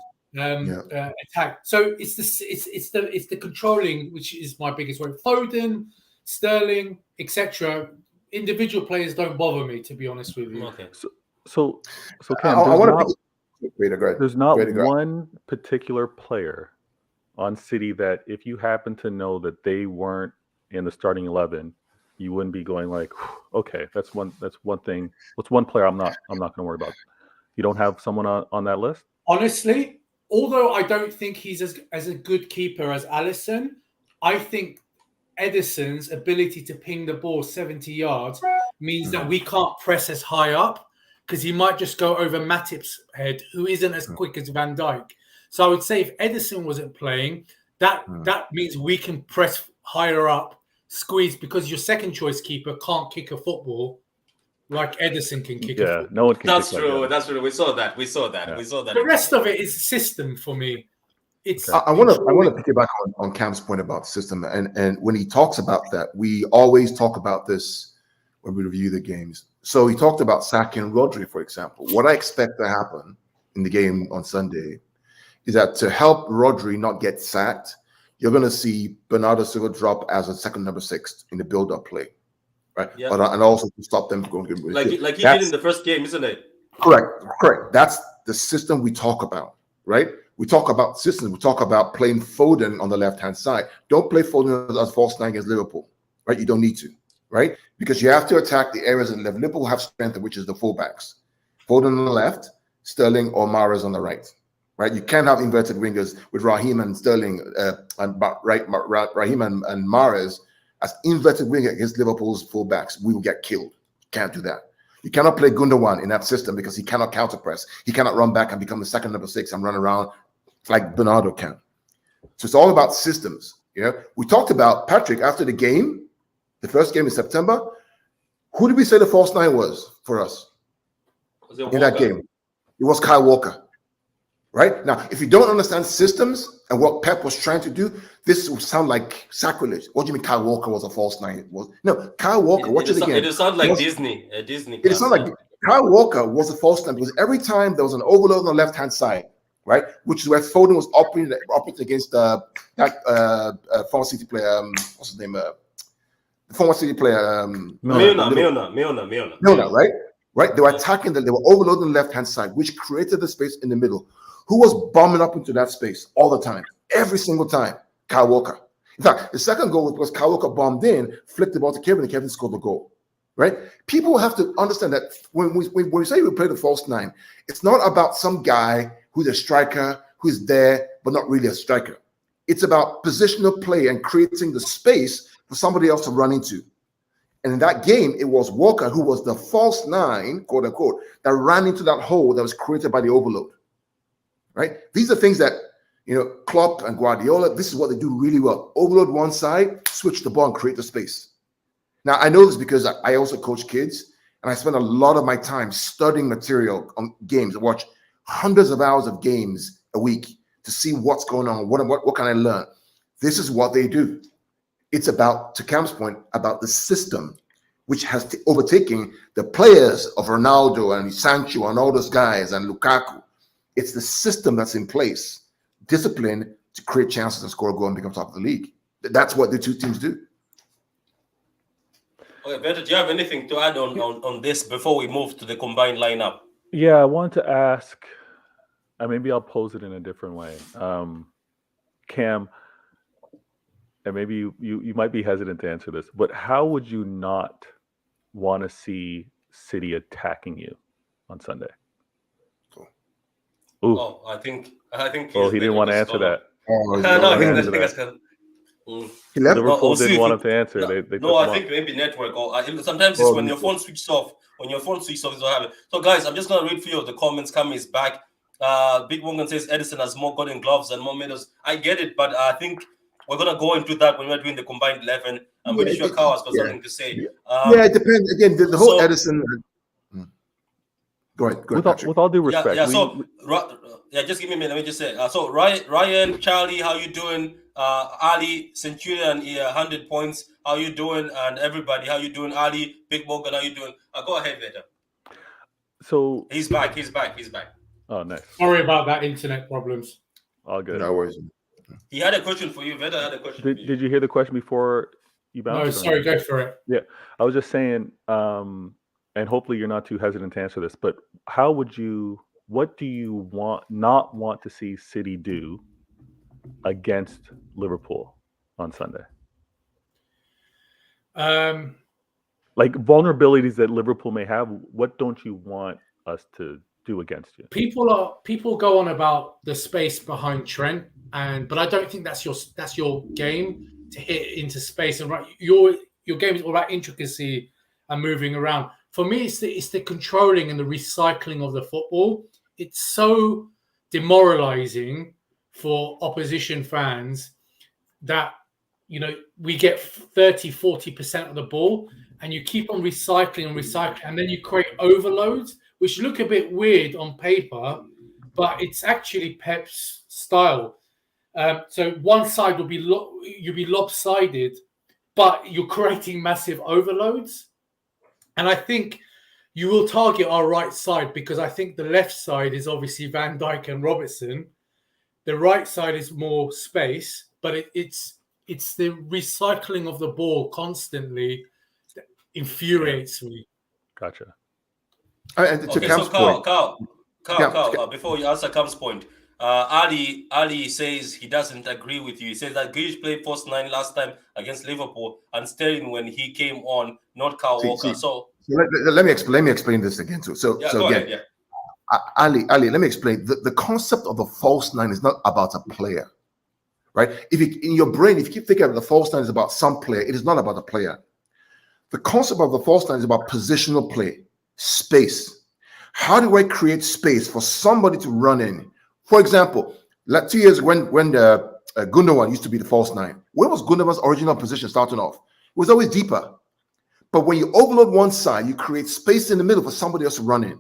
So it's the controlling which is my biggest worry. Foden, Sterling, etc. Individual players don't bother me, to be honest with you. Okay. So Cam, there's not Great. one particular player on City that if you happen to know that they weren't in the starting 11, you wouldn't be going like, okay, that's one thing. What's one player I'm not going to worry about? You don't have someone on that list? Honestly, although I don't think he's as a good keeper as Alisson, I think Ederson's ability to ping the ball 70 yards means that we can't press as high up because he might just go over Matip's head, who isn't as quick as Van Dijk. So I would say if Ederson wasn't playing, that means we can press higher up, squeeze, because your second choice keeper can't kick a football like Ederson can kick a football. No one can. That's true. That's true. We saw that. The rest of it is system for me. It's. I want to pick it back on Cam's point about system, and when he talks about that, we always talk about this when we review the games. So he talked about sacking Rodri, for example. What I expect to happen in the game on Sunday is that to help Rodri not get sacked, you're going to see Bernardo Silva drop as a second number 6 in the build-up play, right? Yeah. But and also to stop them from going like he did in the first game, isn't it? Correct. That's the system we talk about, right? We talk about systems. We talk about playing Foden on the left-hand side. Don't play Foden as false 9 against Liverpool, right? You don't need to, right? Because you have to attack the areas in Liverpool have strength, which is the fullbacks. Foden on the left, Sterling or Mahrez on the right. Right? You can't have inverted wingers with Raheem and Sterling Raheem and Mahrez as inverted winger against Liverpool's fullbacks. We will get killed. Can't do that. You cannot play Gundogan in that system because he cannot counter press. He cannot run back and become the second number 6 and run around like Bernardo can. So it's all about systems. You know, we talked about Patrick after the game, the first game in September. Who did we say the false 9 was for us in that game? It was Kyle Walker. Right? Now, if you don't understand systems and what Pep was trying to do, this will sound like sacrilege. What do you mean Kyle Walker was a false 9? No, Kyle Walker, watch it again. It sounds like Disney. Disney. It sounds like Kyle Walker was a false 9 because every time there was an overload on the left-hand side, right, which is where Foden was operating against that former City player, what's his name? The former City player, Milner, right? Right? They were attacking they were overloading the left-hand side, which created the space in the middle. Who was bombing up into that space all the time? Every single time. Kyle Walker. In fact, the second goal was Kyle Walker bombed in, flicked the ball to Kevin, and Kevin scored the goal. Right? People have to understand that when we say we play the false 9, it's not about some guy who's a striker, who's there, but not really a striker. It's about positional play and creating the space for somebody else to run into. And in that game, it was Walker who was the false 9, quote unquote, that ran into that hole that was created by the overload. Right? These are things that, you know, Klopp and Guardiola, this is what they do really well. Overload one side, switch the ball and create the space. Now, I know this because I also coach kids, and I spend a lot of my time studying material on games. I watch hundreds of hours of games a week to see what's going on. What can I learn? This is what they do. It's about, to Cam's point, about the system, which has overtaken the players of Ronaldo and Sancho and all those guys and Lukaku. It's the system that's in place, discipline to create chances and score a goal and become top of the league. That's what the two teams do. Okay, Peter, do you have anything to add on this before we move to the combined lineup? Yeah, I wanted to ask, maybe I'll pose it in a different way. Cam, and maybe you might be hesitant to answer this, but how would you not want to see City attacking you on Sunday? Ooh. Oh, I think. Oh, he didn't want to answer that. Liverpool didn't want him to answer. They I think maybe network or sometimes it's when your phone switches off. When your phone switches off, is what happens. So, guys, I'm just gonna read a few of the comments. Cam is back. Big Wongan says Edison has more golden gloves and more medals. I get it, but I think we're gonna go into that when we're doing the combined 11. I'm pretty sure Carl has got something to say. It depends. Again, the whole Edison. Go ahead. With all due respect. Just give me a minute. Let me just say. So Ryan, Charlie, how you doing? Ali, Centurion, 100 points. How you doing? And everybody, how you doing? Ali, Big Morgan, how you doing? Go ahead, Vader. So he's back. Oh, nice. Sorry about that internet problems. All good. No worries. He had a question for you. Vader had a question. Did you hear the question before you bounced? No, sorry. Go for it. Yeah, I was just saying. And hopefully you're not too hesitant to answer this, but what do you not want to see City do against Liverpool on Sunday? Like vulnerabilities that Liverpool may have, what don't you want us to do against you? People go on about the space behind Trent, but I don't think that's your game, to hit into space. And your game is all about intricacy and moving around. For me, it's the controlling and the recycling of the football. It's so demoralizing for opposition fans that, you know, we get 30-40% of the ball and you keep on recycling, and then you create overloads, which look a bit weird on paper, but it's actually Pep's style. So one side will you'll be lopsided, but you're creating massive overloads. And I think you will target our right side because I think the left side is obviously Van Dijk and Robertson. The right side is more space, but it's the recycling of the ball constantly that infuriates me. Gotcha. And to Cam's point. Carl, before you answer Cam's point, Ali says he doesn't agree with you. He says that Grealish played false 9 last time against Liverpool and Sterling when he came on, not Kyle Walker. So let me explain this again too. So again, Ali, let me explain. The concept of the false nine is not about a player, right? If you, in your brain, if you keep thinking of the false nine is about some player, it is not about a player. The concept of the false nine is about positional play, space. How do I create space for somebody to run in? For example, like 2 years when Gundogan used to be the false nine. Where was Gundogan's original position starting off? It was always deeper. But when you overload one side, you create space in the middle for somebody else to run in.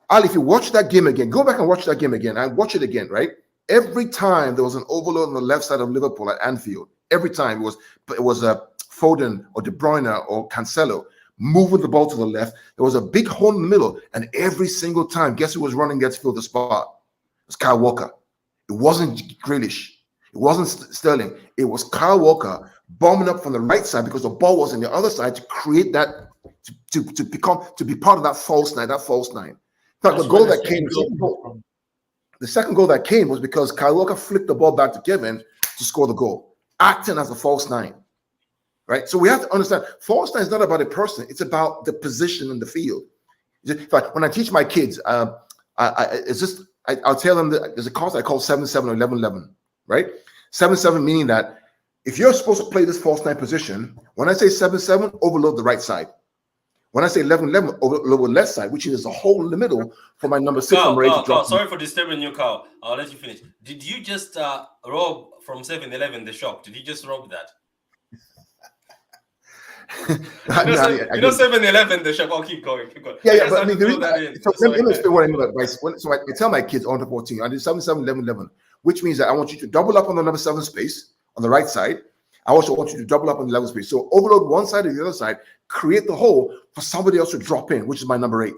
Ali, if you watch that game again, go back and watch that game again and watch it again, right? Every time there was an overload on the left side of Liverpool at Anfield, every time it was a Foden or De Bruyne or Cancelo moving the ball to the left, there was a big hole in the middle, and every single time, guess who was running against field the spot? It was Kyle Walker. It wasn't Grealish. It wasn't Sterling. It was Kyle Walker bombing up from the right side because the ball was on the other side to create that, to be part of that false nine. In fact, the goal that came, the second goal that came was because Kyle Walker flicked the ball back to Kevin to score the goal, acting as a false nine, right? So we have to understand, false nine is not about a person; it's about the position in the field. In fact, when I teach my kids, I'll tell them that there's a concept I call 7-7 or 11-11, right? 7-7 meaning that if you're supposed to play this false nine position, when I say 7-7, overload the right side. When I say 11-11, overload the left side, which is a hole in the middle for my number 6 number 8 to drop. Sorry for disturbing you, Carl. I'll let you finish. Did you just rob from 7-Eleven the shop? Did you just rob that? You know 7-Eleven the shop. I'll keep going. Yeah, but I mean, let me explain what I mean by so I tell my kids under 14, I do 7-7, 11-11, which means that I want you to double up on the number 7 space on the right side. I also want you to double up on the 11 space. So overload one side or the other side, create the hole for somebody else to drop in, which is my number 8.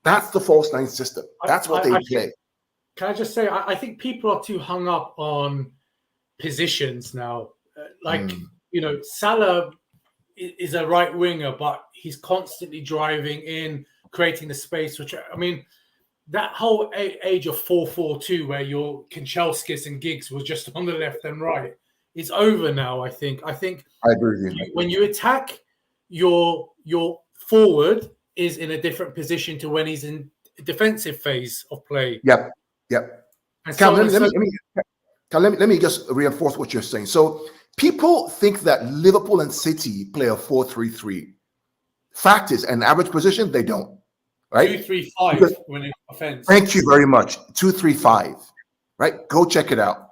That's the false nine system. That's what they play. Can I just say, I think people are too hung up on positions now. Salah is a right winger, but he's constantly driving in, creating the space, which, I mean, that whole age of 4-4-2 where your Kanchelskis and Giggs was just on the left and right is over now, I think. I agree with you. When you attack, your forward is in a different position to when he's in defensive phase of play. Yep. Cam, let me just reinforce what you're saying. So people think that Liverpool and City play a 4-3-3. Fact is, an average position, they don't. Right? 2-3-5 when in offense. Thank you very much. 2-3-5. Right? Go check it out.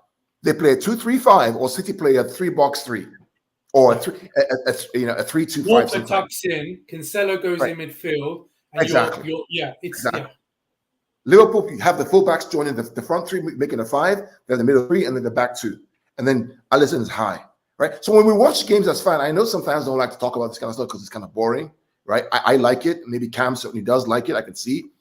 They play a 2-3-5, or City play a 3-box-3, or a 3-2-5. Walker tucks in, Cancelo goes in midfield. And exactly. Yeah. Liverpool, you have the fullbacks joining the front 3, making a 5, then the middle 3, and then the back 2, and then Alisson is high. Right? So when we watch games, that's fine. I know some fans don't like to talk about this kind of stuff because it's kind of boring. Right? I like it. Maybe Cam certainly does like it. I can see.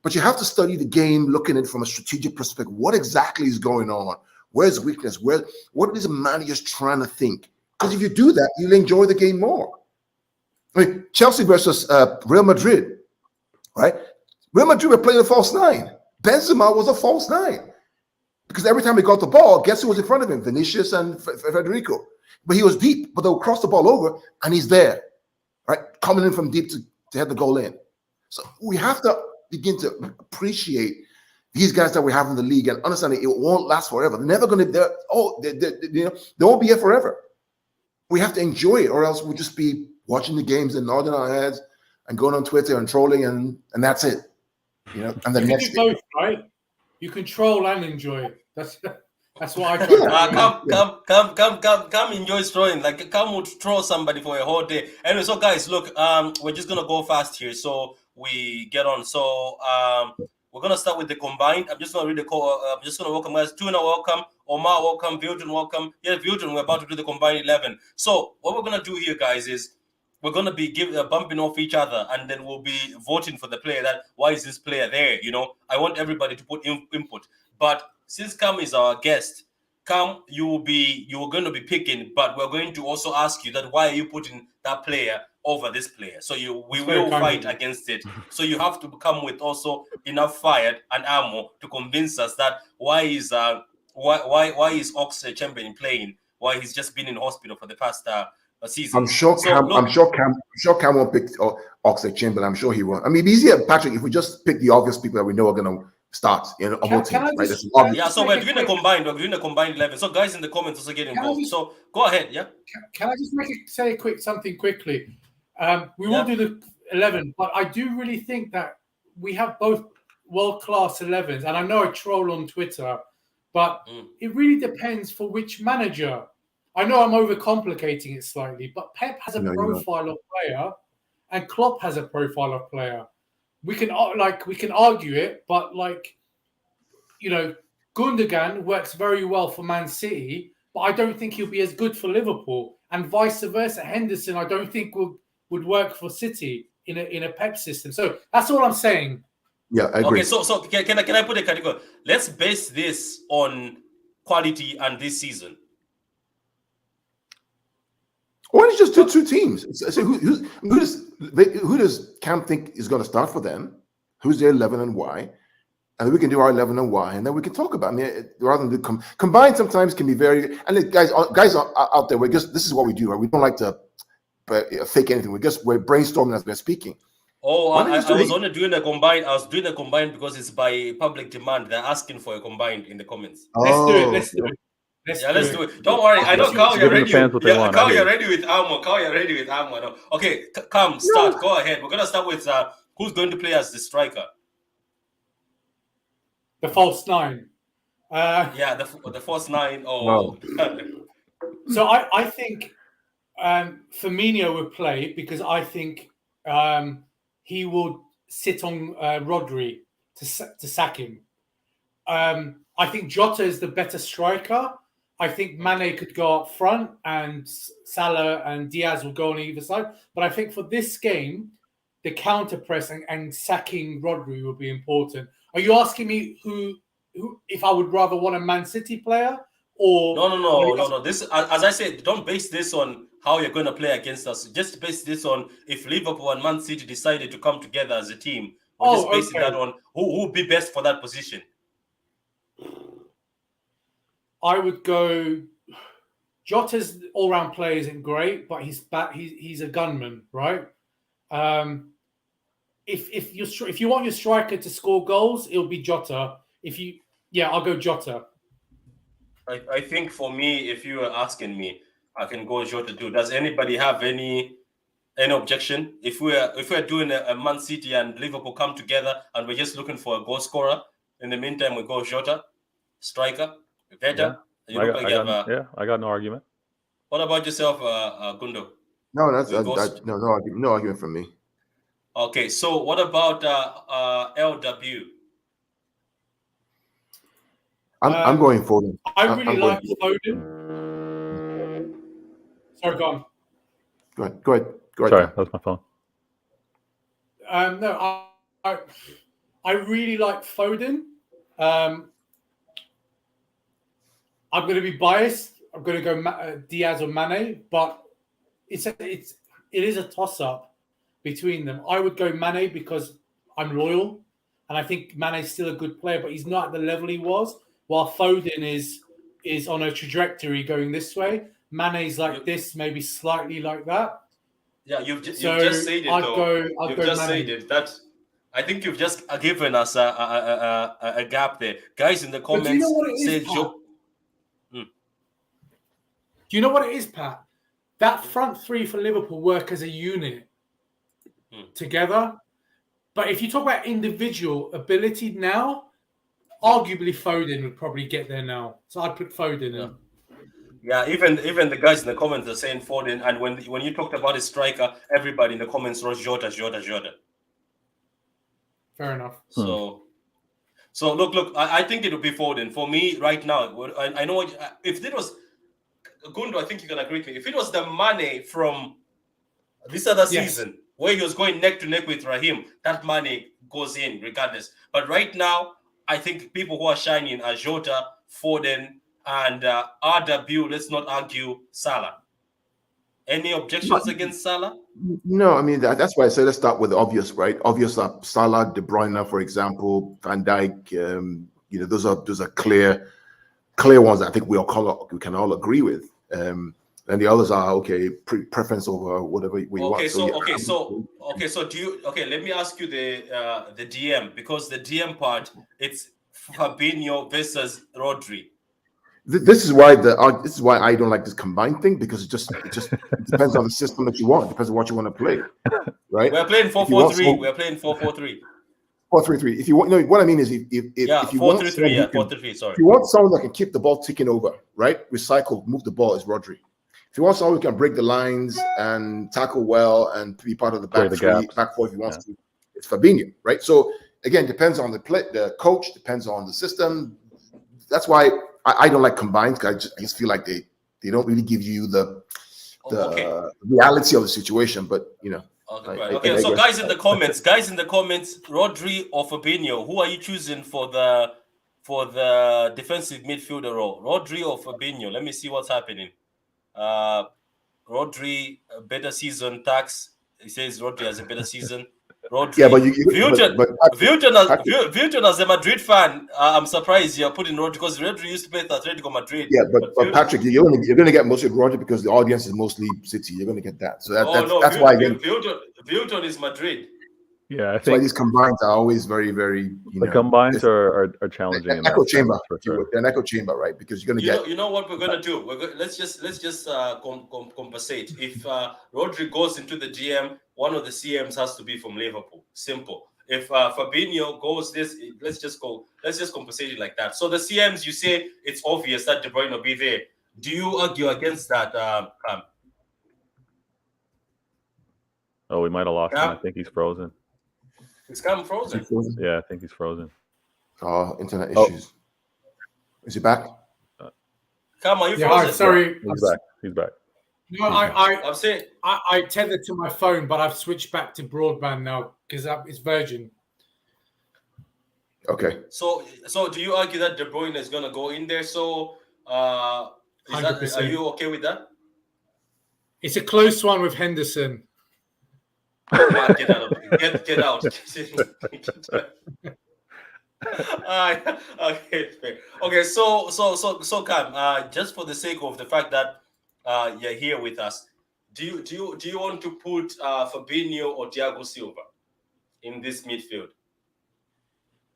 But you have to study the game, looking at it from a strategic perspective. What exactly is going on? Where's weakness? What is the manager trying to think? Because if you do that, you'll enjoy the game more. I mean, Chelsea versus Real Madrid, right? Real Madrid were playing a false nine. Benzema was a false nine. Because every time he got the ball, guess who was in front of him? Vinicius and Federico. But he was deep, but they'll cross the ball over, and he's there. Right, coming in from deep to head the goal in. So we have to begin to appreciate these guys that we have in the league and understand it won't last forever. They're never going to. They won't be here forever. We have to enjoy it, or else we'll just be watching the games and nodding our heads and going on Twitter and trolling, and that's it. And the next do both, right? You control and enjoy it. That's what I try. Come enjoy throwing. Like, come would throw somebody for a whole day. Anyway, so guys, look, we're just gonna go fast here, so we get on. So we're gonna start with the combined. I'm just gonna read the call. I'm just gonna welcome guys. Tuna, welcome. Omar, welcome. Vilton, welcome. Yeah, Vilton, we're about to do the combined 11. So what we're gonna do here, guys, is we're gonna be bumping off each other, and then we'll be voting for the player. That why is this player there? I want everybody to put input, but since Cam is our guest, Cam, you're going to be picking, but we're going to also ask you that why are you putting that player over this player? So we will fight against it. So you have to come with also enough fire and ammo to convince us that why is Ox Chamberlain playing? Why he's just been in hospital for the past season. I'm sure So, Cam. look, I'm sure Cam won't pick Oxlade-Chamberlain. I'm sure he won't. I mean, it'd be easier, Patrick, if we just pick the obvious people that we know are going to start. You know, of all teams, right? There's some obvious. yeah, so we're doing a combined. We're doing a combined 11. So guys in the comments also get involved. So go ahead. Yeah. Can I just say something quickly? We will do the 11, but I do really think that we have both world-class 11s. And I know I troll on Twitter, but it really depends for which manager. I know I'm overcomplicating it slightly, but Pep has a profile of player, and Klopp has a profile of player. We can argue it, but Gundogan works very well for Man City, but I don't think he'll be as good for Liverpool, and vice versa. Henderson, I don't think would work for City in a Pep system. So that's all I'm saying. Yeah, I agree. Okay, so can I put a category? Let's base this on quality and this season. Why don't you just do two teams? So who does Cam think is going to start for them? Who's their 11 and why? And we can do our 11 and why, and then we can talk about. I mean, rather than do combined, sometimes can be very. And look, guys are out there. This is what we do. Right? We don't like to fake anything. We're brainstorming as we're speaking. Oh, I was only doing a combined. I was doing a combined because it's by public demand. They're asking for a combined in the comments. Let's do it. Let's do it. Don't worry. I know Carl, you're ready. Carl, you're ready with Ammo. No. Okay, come, start. Go ahead. We're gonna start with who's going to play as the striker. The false nine. The false nine. Oh. No. So I think Firmino would play because I think he will sit on Rodri to sack him. I think Jota is the better striker. I think Mane could go up front and Salah and Diaz will go on either side. But I think for this game, the counter press and sacking Rodri will be important. Are you asking me who if I would rather want a Man City player or no? This, as I said, don't base this on how you're going to play against us. Just base this on if Liverpool and Man City decided to come together as a team. Just basing that on who would be best for that position. I would go. Jota's all-round play isn't great, but he's a gunman, right? If you want your striker to score goals, it'll be Jota. I'll go Jota. I think for me, if you were asking me, I can go Jota too. Does anybody have any objection? If we're doing a Man City and Liverpool come together and we're just looking for a goal scorer, in the meantime we go Jota, striker. Better. Yeah. I got no argument. What about yourself, Gundo? No, no argument from me. Okay, so what about LW? I'm going Foden. I really like Foden. Sorry, go on. Go ahead. Sorry, that was my phone. No, I really like Foden. I'm going to be biased. I'm going to go Diaz or Mane, but it is a toss-up between them. I would go Mane because I'm loyal, and I think Mane's still a good player, but he's not at the level he was. While Foden is on a trajectory going this way. Mane's like this, maybe slightly like that. Yeah, you've just said it though. You've just said it. I think you've just given us a gap there, guys. In the comments, do you know what it is, Pat? Do you know what it is, Pat? That front three for Liverpool work as a unit together. But if you talk about individual ability now, arguably Foden would probably get there now. So I'd put Foden in. Yeah, even the guys in the comments are saying Foden. And when you talked about a striker, everybody in the comments wrote Jota. Fair enough. So look, I think it would be Foden. For me, right now, I know if it was Gundo, I think you can agree with me. If it was the Mane from this other season, where he was going neck to neck with Raheem, that Mane goes in regardless. But right now, I think people who are shining are Jota, Foden, and RW. Let's not argue Salah. Any objections against Salah? No, I mean that's why I say let's start with the obvious, right? Obvious Salah, De Bruyne, for example, Van Dijk. Those are clear ones. I think we can all agree with. and the others are preference over whatever we want. So do you? Okay, let me ask you the DM, because the DM part, it's Fabinho versus Rodri. This is why I don't like this combined thing, because it just depends on the system that you want. It depends on what you want to play, right? We're playing 4-4-3. We're playing 4-4-3. 4-3-3. If you want, what I mean is, if you 4-3-3, 4-3-3. Sorry. If you want someone that can keep the ball ticking over, right? Recycle, move the ball, is Rodri. If you want someone who can break the lines and tackle well and be part of the back four, if he wants to, it's Fabinho, right? So again, depends on the coach, depends on the system. That's why I don't like combined. I just feel like they don't really give you the reality of the situation. But Okay. So guys in the comments, Rodri or Fabinho, who are you choosing for the defensive midfielder role? Rodri or Fabinho? Let me see what's happening. Rodri, a better season. Tax, he says Rodri has a better season. Rodri. Yeah, Vilton as a Madrid fan, I'm surprised you're putting Rodri, because Rodri used to play at Atletico Madrid. Yeah, but Patrick, you're going to get mostly Rodri because the audience is mostly City. You're going to get that. So that's why Vilton is Madrid. Yeah, I think that's why these combines are always very, very. The combines are challenging. An echo chamber, an echo chamber, right? Because you're going to get. You know what we're going to do? Let's just compensate. If Rodri goes into the GM, one of the CMs has to be from Liverpool. Simple. If Fabinho goes let's just compensate it like that. So the CMs, you say it's obvious that De Bruyne will be there. Do you argue against that, Oh, we might have lost him. I think he's frozen. It's kind of frozen. Yeah, I think he's frozen. Oh, internet issues. Is he back? Come on, you frozen? Sorry. He's back. No, I'm saying I tethered to my phone, but I've switched back to broadband now because it's Virgin. Okay. So do you argue that De Bruyne is going to go in there? So are you okay with that? It's a close one with Henderson. Get out! Get out! Okay. So Cam, just for the sake of the fact that you're here with us, do you want to put Fabinho or Thiago Silva in this midfield?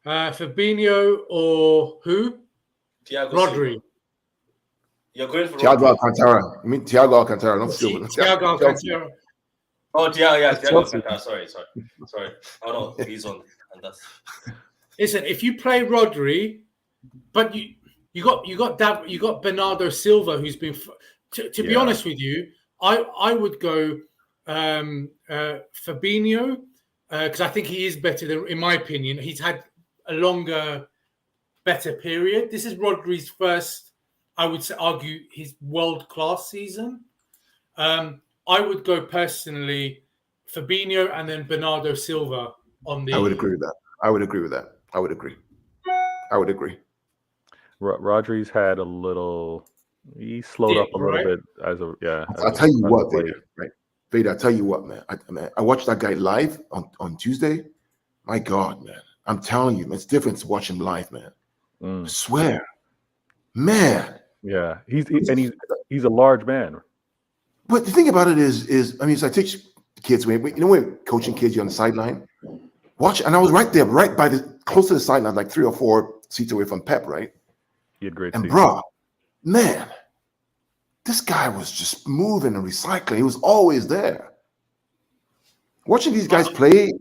Fabinho or who? Thiago Rodri. Silva. You're going for Thiago Alcantara. I mean Thiago Alcantara, not Silva. Thiago Alcantara. Oh, Thiago Alcantara. Sorry. Oh no, he's on, and that's. Listen, if you play Rodri, but you got Bernardo Silva, who's been. To be honest with you, I would go Fabinho because I think he is better than, in my opinion, he's had a longer, better period. This is Rodri's first, I would argue, his world-class season. I would go personally Fabinho and then Bernardo Silva on the. I would agree with that. I would agree. Rodri's had a little. He slowed up a little bit I'll tell you what, Vader, right? Vader, I'll tell you what, man. I watched that guy live on Tuesday. My God, man. I'm telling you, it's different to watch him live, man. I swear. Man. Yeah. He's a large man. But the thing about it is I mean, so I teach kids, when we're coaching kids, you're on the sideline. Watch, and I was right there, close to the sideline, like 3 or 4 seats away from Pep, right? He had great seats. And bro, man, this guy was just moving and recycling. He was always there. Watching these guys play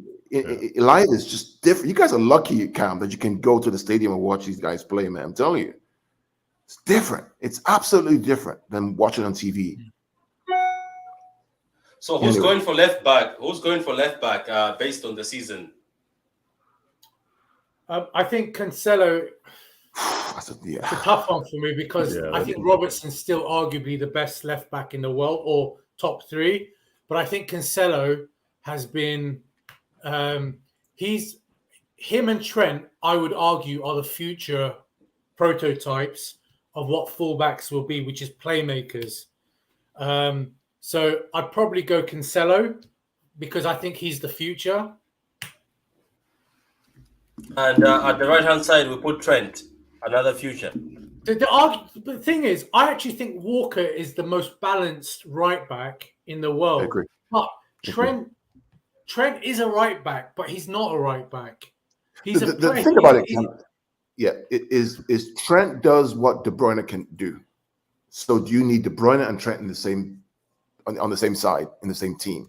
live is just different. You guys are lucky, Cam, that you can go to the stadium and watch these guys play, man. I'm telling you. It's different. It's absolutely different than watching on TV. So who's going for left back? Based on the season? I think Cancelo. It's a tough one for me because I think Robertson's still arguably the best left back in the world or top 3. But I think Cancelo has been. Him and Trent, I would argue, are the future prototypes of what fullbacks will be, which is playmakers. So I'd probably go Cancelo because I think he's the future. And at the right-hand side, we put Trent, another future. The thing is, I actually think Walker is the most balanced right back in the world. I agree. But Trent is a right back, but he's not a right back. He's The thing about it, is Trent does what De Bruyne can do. So do you need De Bruyne and Trent in the same on the same side in the same team?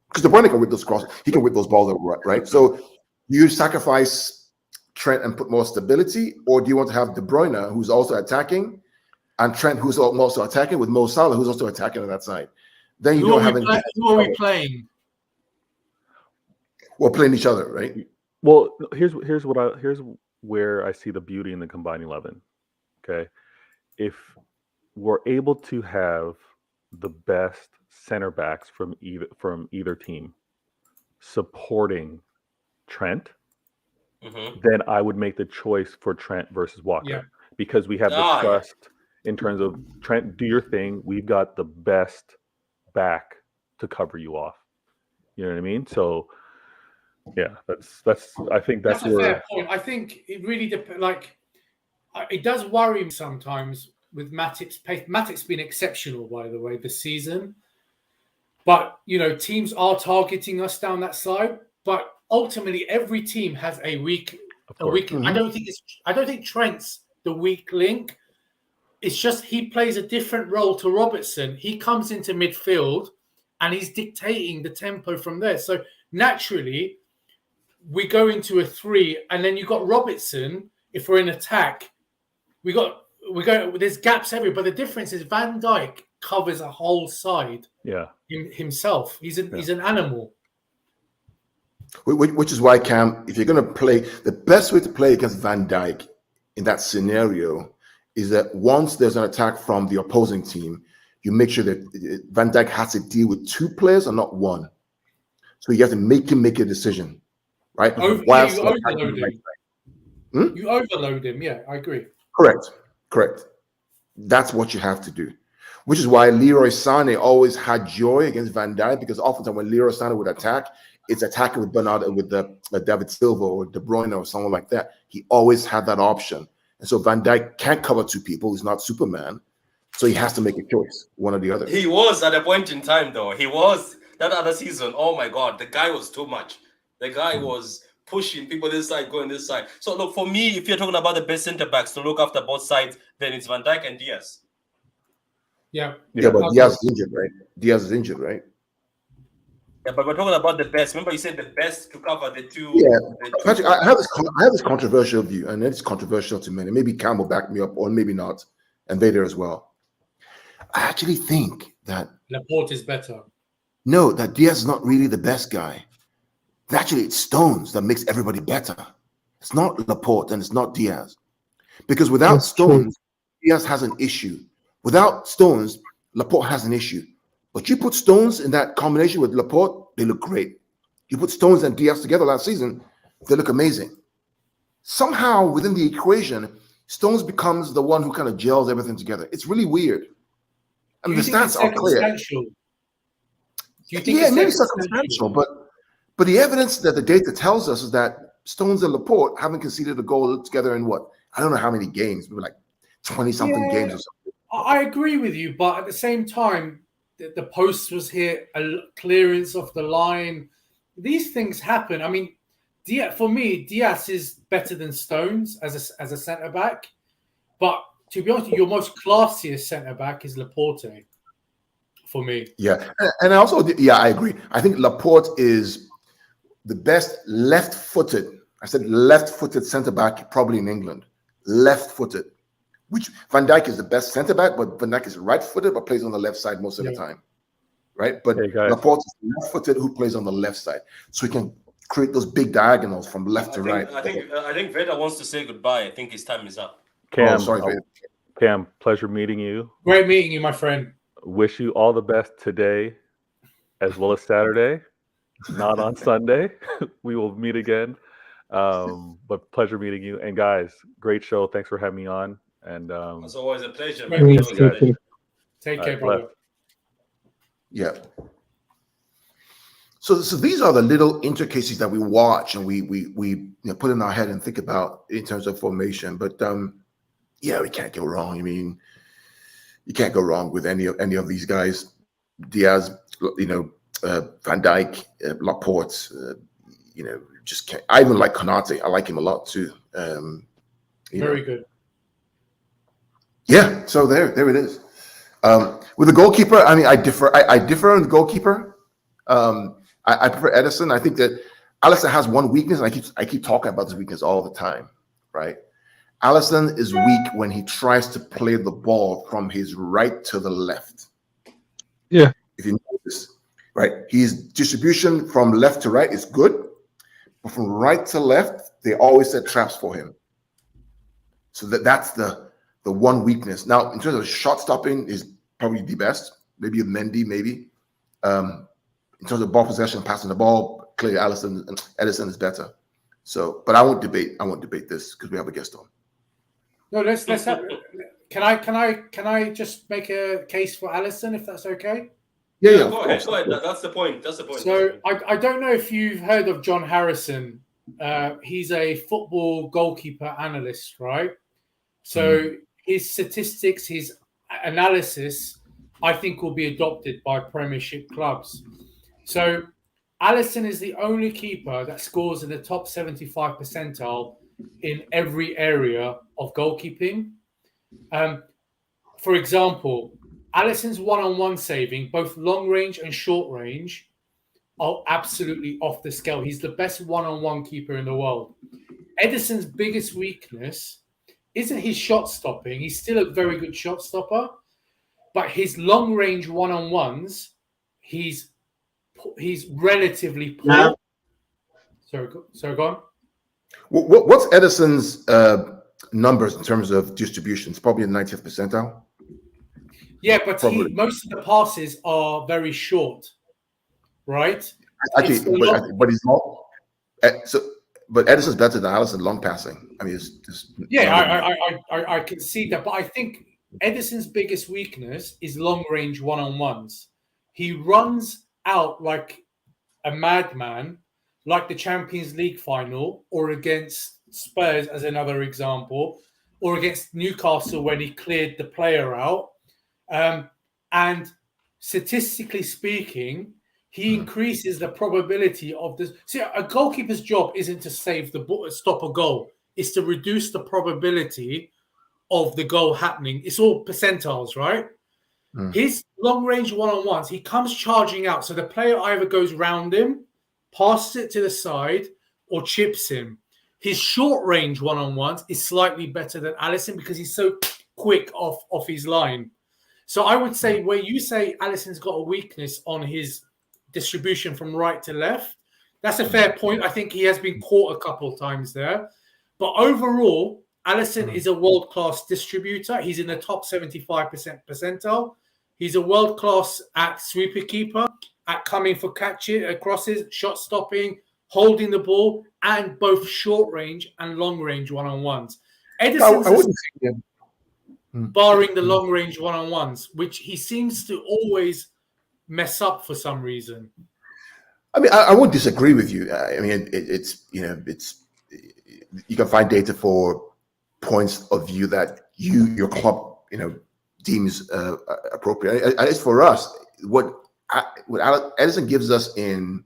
Because De Bruyne can whip those crosses, he can whip those balls over, right? So you sacrifice Trent and put more stability, or do you want to have De Bruyne, who's also attacking, and Trent, who's also attacking, with Mo Salah, who's also attacking on that side? Then you don't have any. Who are we playing? We're playing each other, right? Well, here's where I see the beauty in the combined 11. Okay, if we're able to have the best center backs from either team supporting Trent, then I would make the choice for Trent versus Walker, because we have the trust in terms of Trent, do your thing. We've got the best back to cover you off. You know what I mean? So yeah, that's I think that's a fair point. I think it really depends. Like, it does worry me sometimes with Matip's pace. Matip's been exceptional, by the way, this season. But teams are targeting us down that side. But ultimately, every team has a weak. I don't think Trent's the weak link. It's just he plays a different role to Robertson. He comes into midfield and he's dictating the tempo from there. So naturally, we go into a 3, and then you've got Robertson. If we're in attack, there's gaps everywhere. But the difference is Van Dijk covers a whole side. Yeah, himself. He's an animal. Which is why, Cam, if you're going to play, the best way to play against Van Dijk in that scenario is that once there's an attack from the opposing team, you make sure that Van Dijk has to deal with 2 players and not 1. So you have to make him make a decision, right? You overload him. Yeah, I agree. Correct. That's what you have to do. Which is why Leroy Sané always had joy against Van Dijk, because oftentimes when Leroy Sané would attack, it's attacking with David Silva or De Bruyne or someone like that. He always had that option. And so Van Dijk can't cover 2 people. He's not Superman. So he has to make a choice, one or the other. He was at a point in time, though. He was that other season. Oh, my God. The guy was too much. The guy was pushing people this side, going this side. So, look, for me, if you're talking about the best centre-backs to look after both sides, then it's Van Dijk and Diaz. Yeah, but Diaz is injured, right? Yeah, but we're talking about the best. Remember, you said the best to cover the 2. Yeah, Patrick, I have this controversial view, and it's controversial to many. Maybe Cam will back me up, or maybe not, and Vader as well. I actually think that Laporte is better. No, that Diaz is not really the best guy. Actually, it's Stones that makes everybody better. It's not Laporte and it's not Diaz. Because without Stones, Diaz has an issue. Without Stones, Laporte has an issue. But you put Stones in that combination with Laporte, they look great. You put Stones and Diaz together last season, they look amazing. Somehow within the equation, Stones becomes the one who kind of gels everything together. It's really weird. I mean, the stats are clear. Yeah, maybe circumstantial, but the evidence that the data tells us is that Stones and Laporte haven't conceded a goal together in what? I don't know how many games, maybe like 20-something games or something. I agree with you, but at the same time, the post was hit, a clearance off the line. These things happen. I mean, for me, Diaz is better than Stones as a centre-back. But to be honest, your most classiest centre-back is Laporte for me. Yeah, and I also, I agree. I think Laporte is the best left-footed, I said left-footed centre-back probably in England. Left-footed. Which Van Dijk is the best centre-back, but Van Dijk is right-footed but plays on the left side most of the time. Right? But Laporte is left-footed who plays on the left side. So he can create those big diagonals from left to right. I think Vader wants to say goodbye. I think his time is up. Cam, Cam, pleasure meeting you. Great meeting you, my friend. Wish you all the best today as well as Saturday. Not on Sunday. We will meet again. But pleasure meeting you. And guys, great show. Thanks for having me on. And it's always a pleasure. Take care, brother. Yeah. So these are the little intricacies that we watch and we put in our head and think about in terms of formation. But yeah, we can't go wrong. I mean, you can't go wrong with any of these guys. Diaz, Van Dijk, Laporte, just can't. I even like Konate. I like him a lot too. Very good. Yeah, so there it is. With the goalkeeper, I mean, I differ. I differ on the goalkeeper. I prefer Edison. I think that Alisson has one weakness, and I keep talking about this weakness all the time, right? Alisson is weak when he tries to play the ball from his right to the left. Yeah. If you notice, right, his distribution from left to right is good, but from right to left, they always set traps for him. So that's the one weakness. Now, in terms of shot stopping, is probably the best. Maybe Mendy, maybe. In terms of ball possession, passing the ball, clearly Edison is better. So, but I won't debate this because we have a guest on. No, let's have. Can I just make a case for Alisson, if that's okay? Yeah. Go ahead. That's the point. So I don't know if you've heard of John Harrison. He's a football goalkeeper analyst, right? So his statistics, his analysis, I think will be adopted by Premiership clubs. So Alisson is the only keeper that scores in the top 75 percentile in every area of goalkeeping. For example, Alisson's one-on-one saving, both long range and short range, are absolutely off the scale. He's the best one-on-one keeper in the world. Edison's biggest weakness isn't his shot stopping. He's still a very good shot stopper, but his long range one-on-ones, he's relatively poor. Yeah. Sorry, go on. What's Edison's numbers in terms of distribution? It's probably in the 90th percentile. Yeah, but most of the passes are very short, right? Actually, but he's not. But Edison's better than Alisson long passing. I mean, I can see that, but I think Edison's biggest weakness is long range one-on-ones. He runs out like a madman, like the Champions League final, or against Spurs as another example, or against Newcastle when he cleared the player out. And statistically speaking, he increases the probability of this. See, a goalkeeper's job isn't to save the ball, stop a goal. It's to reduce the probability of the goal happening. It's all percentiles, right? His long-range one-on-ones, he comes charging out. So the player either goes round him, passes it to the side, or chips him. His short-range one-on-ones is slightly better than Alisson because he's so quick off his line. So I would say where you say Alisson's got a weakness on his distribution from right to left, that's a fair point. I think he has been caught a couple of times there. But overall, Alisson is a world-class distributor. He's in the top 75% percentile. He's a world-class at sweeper keeper, at coming for catches, crosses, shot stopping, holding the ball, and both short-range and long-range one-on-ones. Edison's barring the long-range one-on-ones, which he seems to always mess up for some reason. I mean, I won't disagree with you. I mean, it's you can find data for points of view that your club deems appropriate. It's for us what Edison gives us in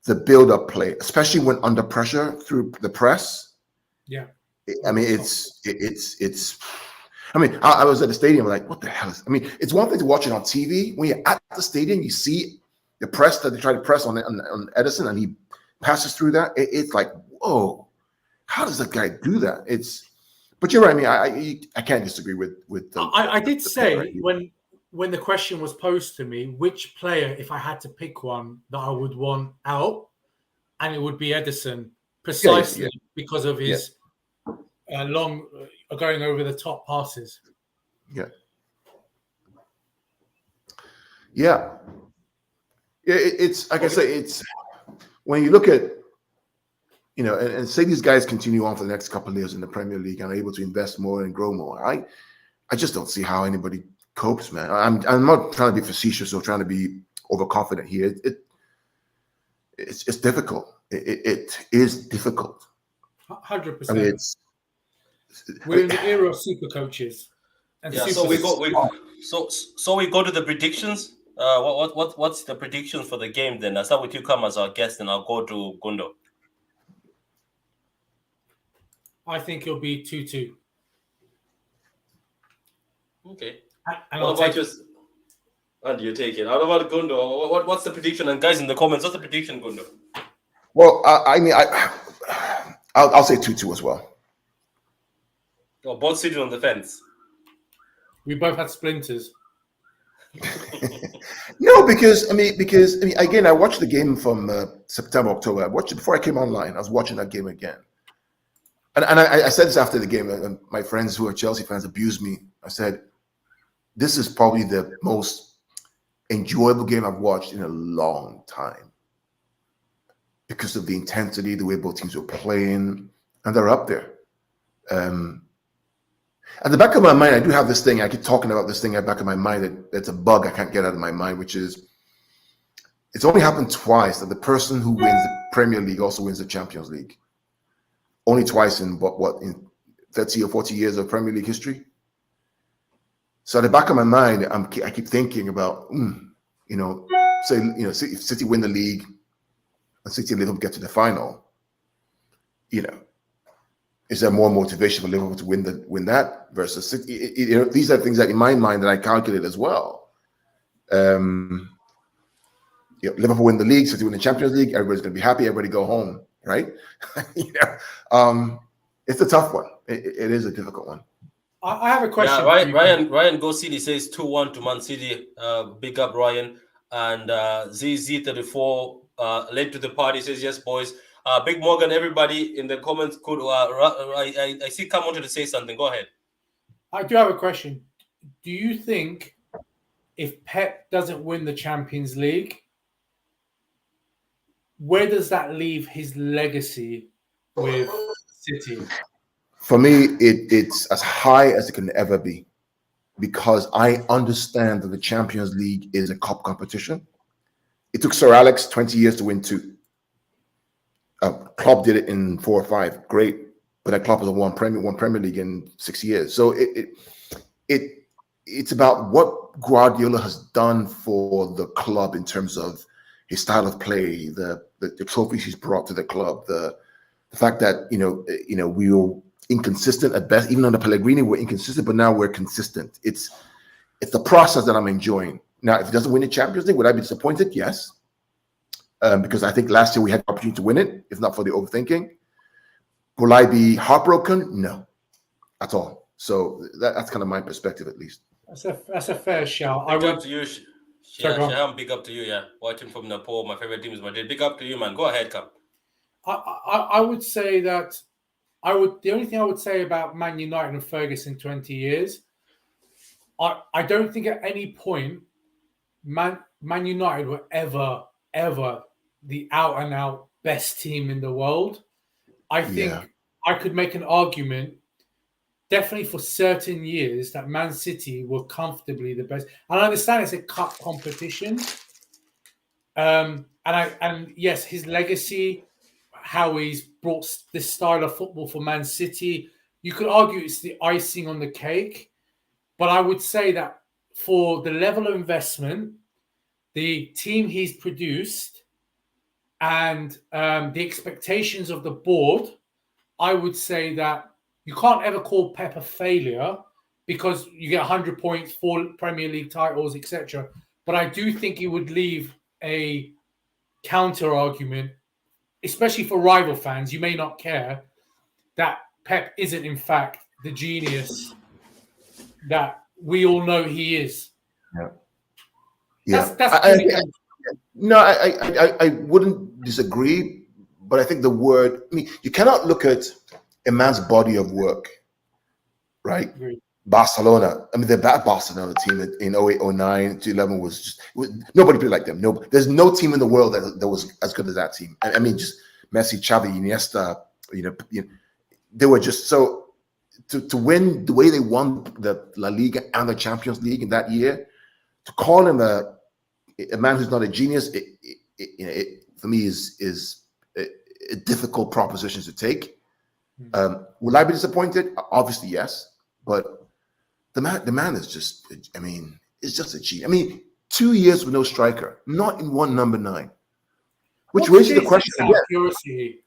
the build-up play, especially when under pressure through the press. Yeah, I mean, it's. I mean, I was at the stadium, like, what the hell is? I mean, it's one thing to watch it on TV. When you're at the stadium, you see the press that they try to press on Edison, and he passes through that. It's like, whoa, how does that guy do that? But you're right. I mean, I can't disagree with. I did say when the question was posed to me, which player, if I had to pick one, that I would want out, and it would be Edison, precisely because of his long going over the top passes. It's like I say, it's when you look at and say these guys continue on for the next couple of years in the Premier League and are able to invest more and grow more. I just don't see how anybody copes, man. I'm not trying to be facetious or trying to be overconfident here. It's difficult. It is difficult. 100%. I mean, We're in the era of super coaches. And Yeah, super so we go to the predictions. What's the prediction for the game then? I'll start with you, come as our guest, and I'll go to Gundo. I think it'll be 2-2. Okay. And What about yours? And you take it. How about Gundo? What's the prediction? And guys in the comments, what's the prediction, Gundo? Well, I'll say 2-2 as well. Oh, both sitting on the fence. We both had splinters. No, because again, I watched the game from September, October. I watched it before I came online. I was watching that game again. And I said this after the game, and my friends who are Chelsea fans abused me. I said, this is probably the most enjoyable game I've watched in a long time because of the intensity, the way both teams were playing, and they're up there. At the back of my mind, I do have this thing. I keep talking about this thing at the back of my mind that's a bug I can't get out of my mind, which is it's only happened twice that the person who wins the Premier League also wins the Champions League. Only twice in in 30 or 40 years of Premier League history. So at the back of my mind, I keep thinking about, if City win the league and City and Liverpool get to the final, is there more motivation for Liverpool to win that versus City? These are things that in my mind that I calculate as well. Liverpool win the league, City win the Champions League, everybody's going to be happy, everybody go home, right? It's a tough one. It is a difficult one. I have a question. Yeah, Ryan Go City says 2-1 to Man City. Big up, Ryan. And ZZ34 late to the party says, yes, boys. Big Morgan, everybody in the comments could. I see Cam wanted to say something. Go ahead. I do have a question. Do you think if Pep doesn't win the Champions League, where does that leave his legacy with City? For me, it's as high as it can ever be because I understand that the Champions League is a cup competition. It took Sir Alex 20 years to win 2. Klopp did it in 4 or 5. Great. But that Klopp has won Premier League in 6 years. So it's about what Guardiola has done for the club in terms of his style of play, the trophies he's brought to the club, the fact that we were inconsistent at best. Even under Pellegrini, we're inconsistent, but now we're consistent. It's the process that I'm enjoying. Now, if he doesn't win the Champions League, would I be disappointed? Yes. Because I think last year we had the opportunity to win it, if not for the overthinking. Will I be heartbroken? No, at all. So that's kind of my perspective, at least. That's a fair shout. Big up to you, Shaham. Big up to you. Yeah, watching from Nepal. My favorite team is Madrid. Big up to you, man. Go ahead, Cam. I would say that the only thing I would say about Man United and Ferguson 20 years, I don't think at any point Man United were ever the out and out best team in the world. I think I could make an argument definitely for certain years that Man City were comfortably the best. And I understand it's a cup competition. And yes, his legacy, how he's brought this style of football for Man City, you could argue it's the icing on the cake. But I would say that for the level of investment, the team he's produced, and the expectations of the board, I would say that you can't ever call Pep a failure because you get 100 points, 4 Premier League titles, etc. But I do think he would leave a counter argument, especially for rival fans. You may not care that Pep isn't, in fact, the genius that we all know he is. Yeah. That's No, I wouldn't disagree, but I think you cannot look at a man's body of work, right? Barcelona, the Barcelona team in 08, 09 to 11 was nobody played like them. There's no team in the world that was as good as that team. Just Messi, Xavi, Iniesta, they were just so to win the way they won the La Liga and the Champions League in that year, to call him a man who's not a genius, for me is a difficult proposition to take. Will I be disappointed? Obviously, yes. But the man is just, I mean, it's just a cheat. I mean, 2 years with no striker, not in one number 9. Which raises the question again.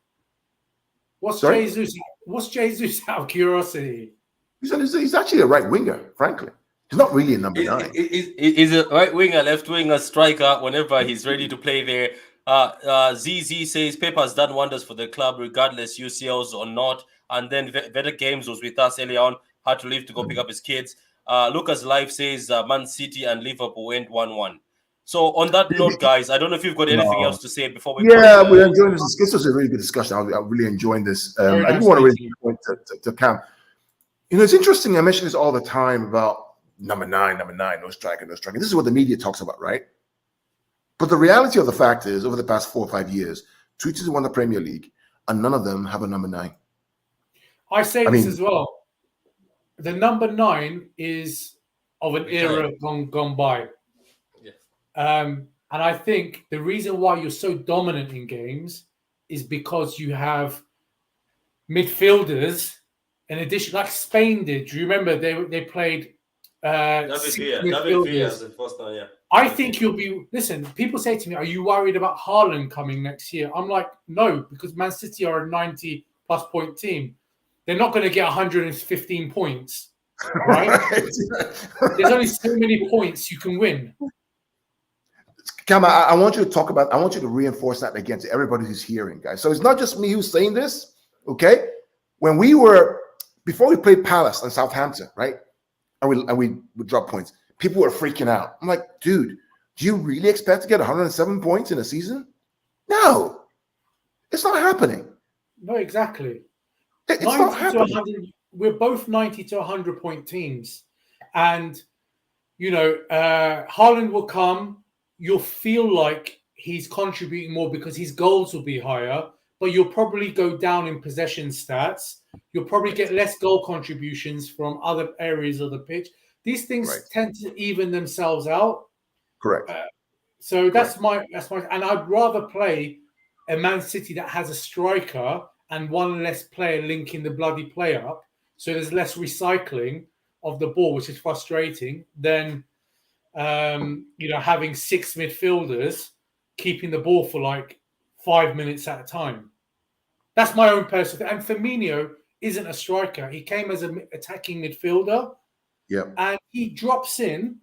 What's Sorry? Jesus out of curiosity? He's actually a right winger, frankly. He's not really a number 9. He's a right winger, left winger, striker whenever he's ready to play there. ZZ says Pep has done wonders for the club, regardless UCLs or not. And then Better Games was with us earlier on, had to leave to go pick up his kids. Lucas Live says Man City and Liverpool went 1-1. So on that note, guys, I don't know if you've got anything else to say before we. Yeah, we're enjoying this. This was a really good discussion. I'm really enjoying this. I do want to really point to Cam. You know, it's interesting. I mention this all the time about number 9, no striker, no striker. This is what the media talks about, right? But the reality of the fact is, over the past 4 or 5 years, 2 teams won the Premier League, and none of them have a number 9. I say this as well. The number 9 is of an era gone by. Yes. And I think the reason why you're so dominant in games is because you have midfielders, in addition, like Spain did. Do you remember they played David Villa as the first time, yeah. I think you'll be. Listen, people say to me, "Are you worried about Haaland coming next year?" I'm like, no, because Man City are a 90-plus point team. They're not going to get 115 points, right? There's only so many points you can win. Cam, I want you to talk about. I want you to reinforce that again to everybody who's hearing, guys. So it's not just me who's saying this, okay? When before we played Palace and Southampton, right? And we would drop points. People were freaking out. I'm like, dude, do you really expect to get 107 points in a season? No, it's not happening. No, exactly. It's not happening. We're both 90 to 100 point teams. And, you know, Haaland will come. You'll feel like he's contributing more because his goals will be higher, but you'll probably go down in possession stats. You'll probably get less goal contributions from other areas of the pitch. These things tend to even themselves out. Correct. So that's my, and I'd rather play a Man City that has a striker and one less player linking the bloody play up. So there's less recycling of the ball, which is frustrating, than, having 6 midfielders keeping the ball for like 5 minutes at a time. That's my own personal thing. And Firmino isn't a striker. He came as an attacking midfielder. Yeah. And he drops in,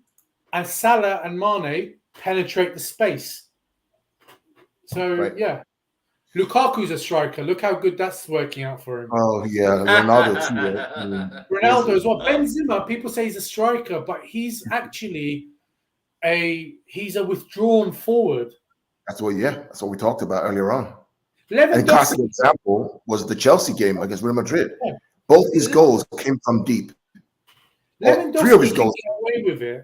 and Salah and Mane penetrate the space. So, yeah. Lukaku's a striker. Look how good that's working out for him. Oh, yeah. Ronaldo, too. Ronaldo as well. Benzema, people say he's a striker, but he's actually he's a withdrawn forward. That's what we talked about earlier on. And a classic example was the Chelsea game against Real Madrid. Yeah. Both his goals came from deep. Lewandowski 3 of his goals get away with it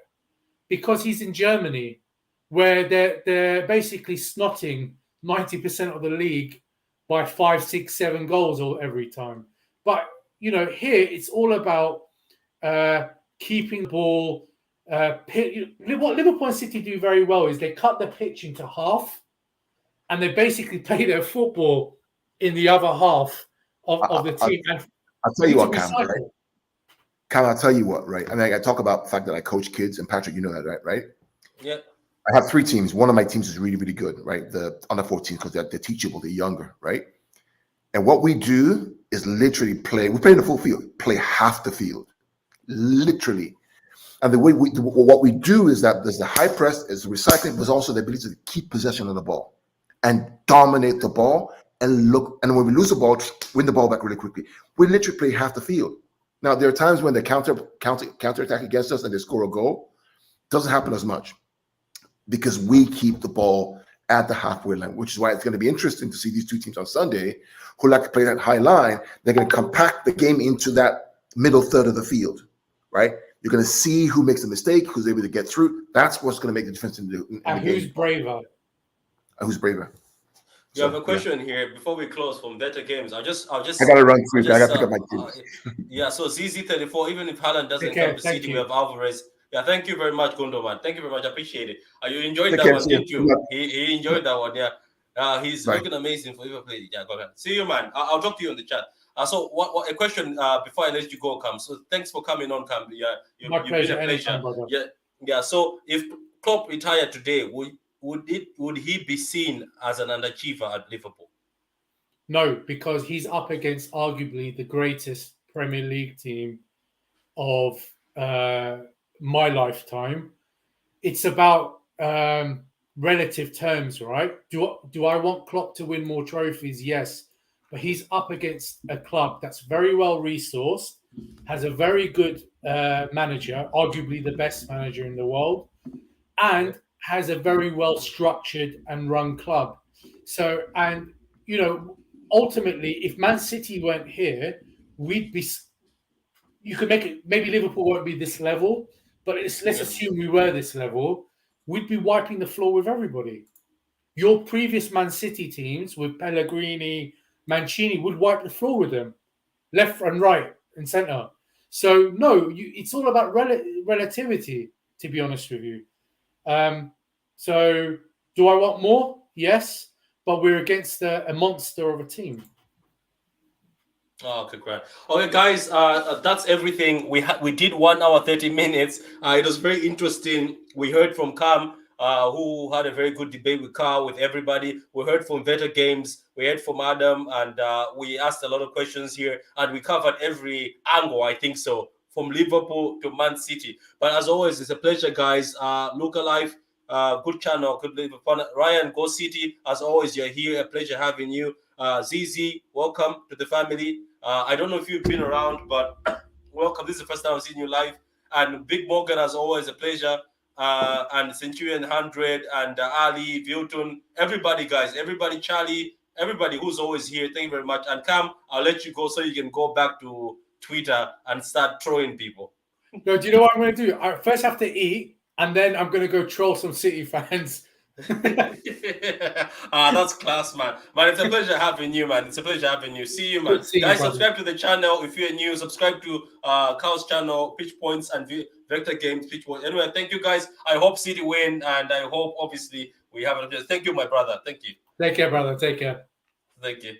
because he's in Germany, where they're basically snotting 90% of the league by 5, 6, 7 goals every time. But here it's all about keeping the ball. What Liverpool and City do very well is they cut the pitch into half, and they basically play their football in the other half of the team. I'll tell you what, Cam, right? Cam, I'll tell you what, right? I mean, I talk about the fact that I coach kids, and Patrick, you know that, right? Yeah. I have 3 teams. One of my teams is really, really good, right? The under 14s, because they're teachable, they're younger, right? And what we do is literally we play in the full field, play half the field, literally. And the way what we do is that there's the high press, is recycling, but also the ability to keep possession of the ball and dominate the ball and look. And when we lose the ball, win the ball back really quickly. We literally play half the field. Now, there are times when they counterattack against us and they score a goal. Doesn't happen as much because we keep the ball at the halfway line, which is why it's going to be interesting to see these 2 teams on Sunday who like to play that high line. They're going to compact the game into that middle third of the field, right? You're going to see who makes a mistake, who's able to get through. That's what's going to make the difference in the and who's braver. Who's braver. You have a question here before we close from Better Games. I gotta run quick. I gotta pick up my kids. So ZZ34, even if Haaland doesn't come to City, we have Alvarez. Yeah, thank you very much, Gundo, man. Thank you very much. I appreciate it. You enjoyed that one, didn't you? He enjoyed that one, yeah. He's looking amazing for Liverpool. Yeah, go ahead. See you, man. I'll talk to you in the chat. So what a question before I let you go, Cam. So thanks for coming on, Cam. Yeah, My you've pleasure. been a pleasure. Anytime, brother. Yeah. So if Klopp retired today, would he be seen as an underachiever at Liverpool? No, because he's up against arguably the greatest Premier League team of my lifetime. It's about relative terms, right? Do I want Klopp to win more trophies? Yes, but he's up against a club that's very well resourced, has a very good manager, arguably the best manager in the world, and has a very well structured and run club. So, and ultimately, if Man City weren't here, we'd be. You could make it. Maybe Liverpool won't be this level, but let's assume we were this level. We'd be wiping the floor with everybody. Your previous Man City teams with Pellegrini, Mancini would wipe the floor with them, left and right and centre. So no, it's all about relativity. To be honest with you, so do I want more? Yes, but we're against a monster of a team. Oh, okay, great. Okay, guys, that's everything. We did 1 hour 30 minutes. It was very interesting. We heard from Cam, who had a very good debate with Carl, with everybody. We heard from Vetter Games. We heard from Adam, and we asked a lot of questions here, and we covered every angle, I think so, from Liverpool to Man City. But as always, it's a pleasure, guys. Look Alive, good channel, good Liverpool. Ryan, Go City. As always, you're here. A pleasure having you. ZZ, welcome to the family. I don't know if you've been around, but welcome. This is the first time I've seen you live. And Big Morgan, as always, a pleasure. And Centurion 100 and Ali, Vilton, everybody, guys, everybody, Charlie, everybody who's always here. Thank you very much. And Cam, I'll let you go so you can go back to Twitter and start trolling people. No, do you know what I'm going to do? I first have to eat, and then I'm going to go troll some City fans. That's class, man. Man, it's a pleasure having you, man. It's a pleasure having you. See you, man. Guys, subscribe to the channel if you're new. Subscribe to Carl's channel, Pitchpoints and Vector Games, Pitchpoint. Anyway, thank you, guys. I hope City win, and I hope, obviously, we have a. Thank you, my brother. Thank you. Take care, brother. Take care. Thank you.